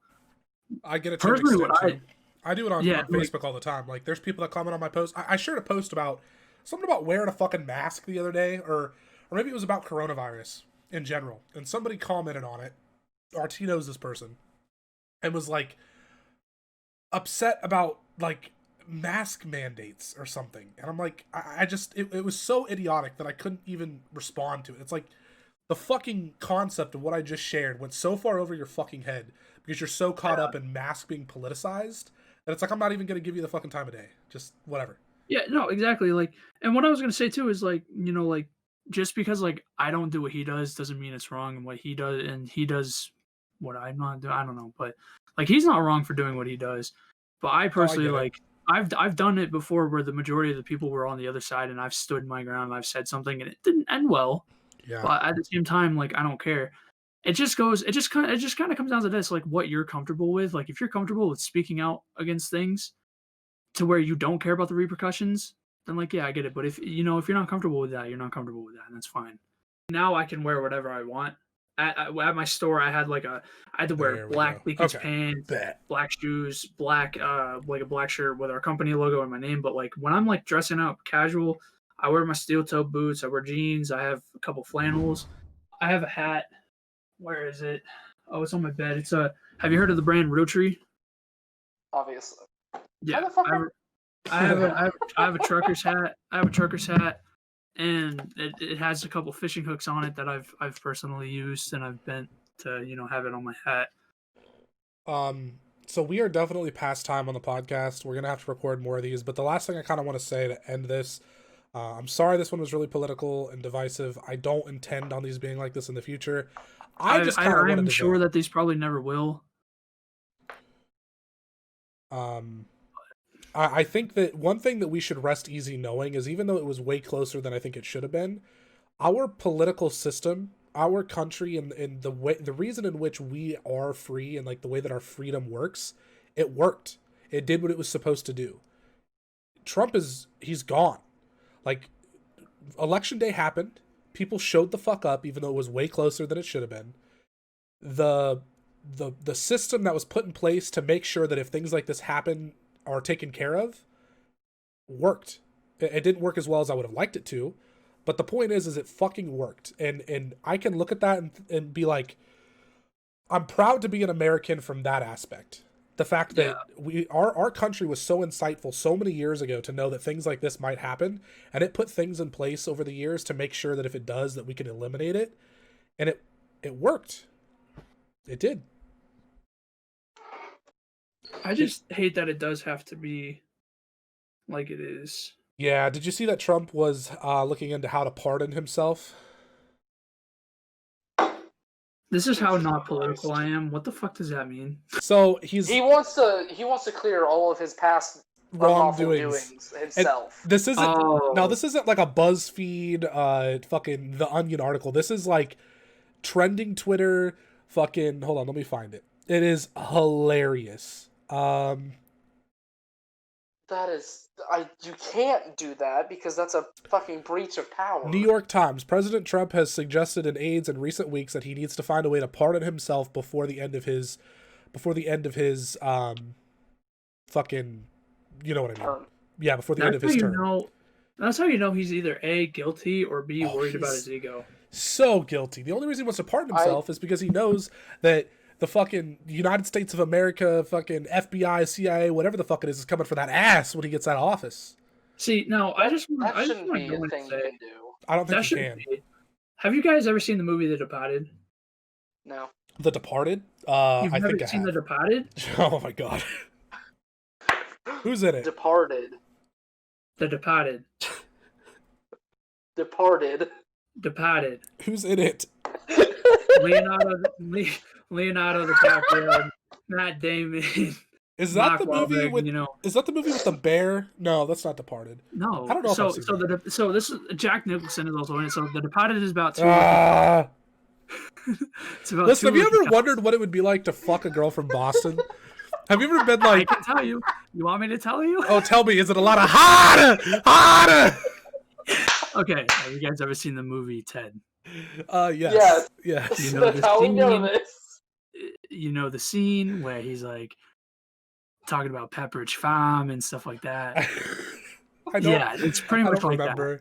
Speaker 1: I get it to an
Speaker 3: personally,
Speaker 1: extent too. I do it on
Speaker 3: Yeah, like-
Speaker 1: Facebook all the time. Like, there's people that comment on my post. I shared a post about something about wearing a fucking mask the other day, or maybe it was about coronavirus in general. And somebody commented on it. RT knows this person, and was like upset about like mask mandates or something. And I'm like, I just it was so idiotic that I couldn't even respond to it. It's like the fucking concept of what I just shared went so far over your fucking head because you're so caught up in mask being politicized that it's like, I'm not even going to give you the fucking time of day. Just whatever.
Speaker 3: Yeah, no, exactly. Like, and what I was gonna say too is like, like, just because like I don't do what he does doesn't mean it's wrong, and what he does and he does what I'm not doing. I don't know, but like he's not wrong for doing what he does. But I personally like I've done it before where the majority of the people were on the other side, and I've stood my ground. And I've said something, and it didn't end well.
Speaker 1: Yeah.
Speaker 3: But at the same time, like I don't care. It just kind of comes down to this, like what you're comfortable with. Like if you're comfortable with speaking out against things to where you don't care about the repercussions, then like, yeah, I get it. But if you're not comfortable with that, you're not comfortable with that, and that's fine. Now I can wear whatever I want. At my store, I had I had to wear black pleated pants, black shoes, black like a black shirt with our company logo and my name. But like when I'm like dressing up casual, I wear my steel toe boots, I wear jeans, I have a couple flannels, I have a hat. Where is it? Oh, it's on my bed. It's have you heard of the brand Realtree?
Speaker 2: Obviously.
Speaker 3: Yeah. I have a trucker's hat. I have a trucker's hat, and it has a couple fishing hooks on it that I've personally used, and I've bent to have it on my hat.
Speaker 1: So we are definitely past time on the podcast. We're gonna have to record more of these, but the last thing I kind of want to say to end this, I'm sorry this one was really political and divisive. I don't intend on these being like this in the future. I'm
Speaker 3: sure that these probably never will.
Speaker 1: I think that one thing that we should rest easy knowing is, even though it was way closer than I think it should have been, our political system, our country, and the reason in which we are free and like the way that our freedom works, it worked. It did what it was supposed to do. Trump he's gone. Like, election day happened. People showed the fuck up, even though it was way closer than it should have been. The system that was put in place to make sure that if things like this happen are taken care of worked. It didn't work as well as I would have liked it to, but the point is it fucking worked. And I can look at that and be like, I'm proud to be an American from that aspect. The fact that our country was so insightful so many years ago to know that things like this might happen, and it put things in place over the years to make sure that if it does, that we can eliminate it. And it worked. It did.
Speaker 3: I just hate that it does have to be like it is.
Speaker 1: Yeah, did you see that Trump was looking into how to pardon himself?
Speaker 3: This is how not political I am. What the fuck does that mean?
Speaker 1: So he
Speaker 2: wants to clear all of his past wrongdoings himself.
Speaker 1: And this isn't like a BuzzFeed fucking The Onion article. This is like trending Twitter fucking, hold on, let me find it. It is hilarious.
Speaker 2: That is, you can't do that because that's a fucking breach of power.
Speaker 1: New York Times. President Trump has suggested in aides in recent weeks that he needs to find a way to pardon himself before the end of his fucking, you know what I mean? Yeah, before the end of his term.
Speaker 3: That's how you know he's either A, guilty, or B, worried about his ego.
Speaker 1: So guilty. The only reason he wants to pardon himself is because he knows that the fucking United States of America, fucking FBI, CIA, whatever the fuck it is coming for that ass when he gets out of office.
Speaker 3: See, now I just want to
Speaker 2: be a thing you can do.
Speaker 1: I don't think you can.
Speaker 3: Have you guys ever seen the movie The Departed?
Speaker 2: No.
Speaker 1: The Departed?
Speaker 3: You've never seen The Departed?
Speaker 1: Oh my god. Who's in it?
Speaker 2: Departed.
Speaker 3: The Departed.
Speaker 2: Departed.
Speaker 3: Departed.
Speaker 1: Who's in it?
Speaker 3: Leonardo DiCaprio, Matt Damon.
Speaker 1: Is that
Speaker 3: Mark
Speaker 1: the movie
Speaker 3: Wahlberg,
Speaker 1: with? Is that the movie with the bear? No, that's not Departed.
Speaker 3: No,
Speaker 1: I don't know.
Speaker 3: So this is Jack Nicholson is also in it. So The Departed is about two.
Speaker 1: It's about listen, have you ever wondered what it would be like to fuck a girl from Boston? Have you ever been like?
Speaker 3: I can tell you. You want me to tell you?
Speaker 1: Oh, tell me. Is it a lot of harder?
Speaker 3: Okay. Have you guys ever seen the movie Ted?
Speaker 1: Yes. Yes.
Speaker 3: You know
Speaker 2: How we know this?
Speaker 3: You know the scene where he's like talking about Pepperidge Farm and stuff like that. It's pretty much like that.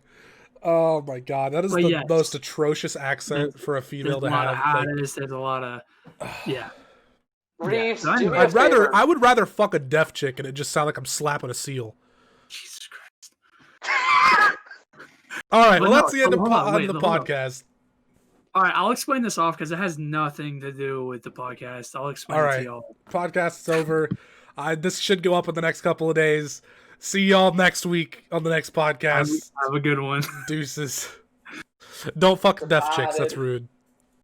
Speaker 1: Oh my god, that is the most atrocious accent for a female to have.
Speaker 3: There's a lot of
Speaker 2: Reeves,
Speaker 3: So
Speaker 2: do me a
Speaker 1: I
Speaker 2: favor.
Speaker 1: would rather fuck a deaf chick and it just sound like I'm slapping a seal.
Speaker 3: Jesus Christ.
Speaker 1: All right, let's end the podcast.
Speaker 3: All right, I'll explain this off because it has nothing to do with the podcast. I'll explain it to y'all.
Speaker 1: Podcast is over. This should go up in the next couple of days. See y'all next week on the next podcast.
Speaker 3: Have a good one.
Speaker 1: Deuces. Don't fuck deaf chicks. That's rude.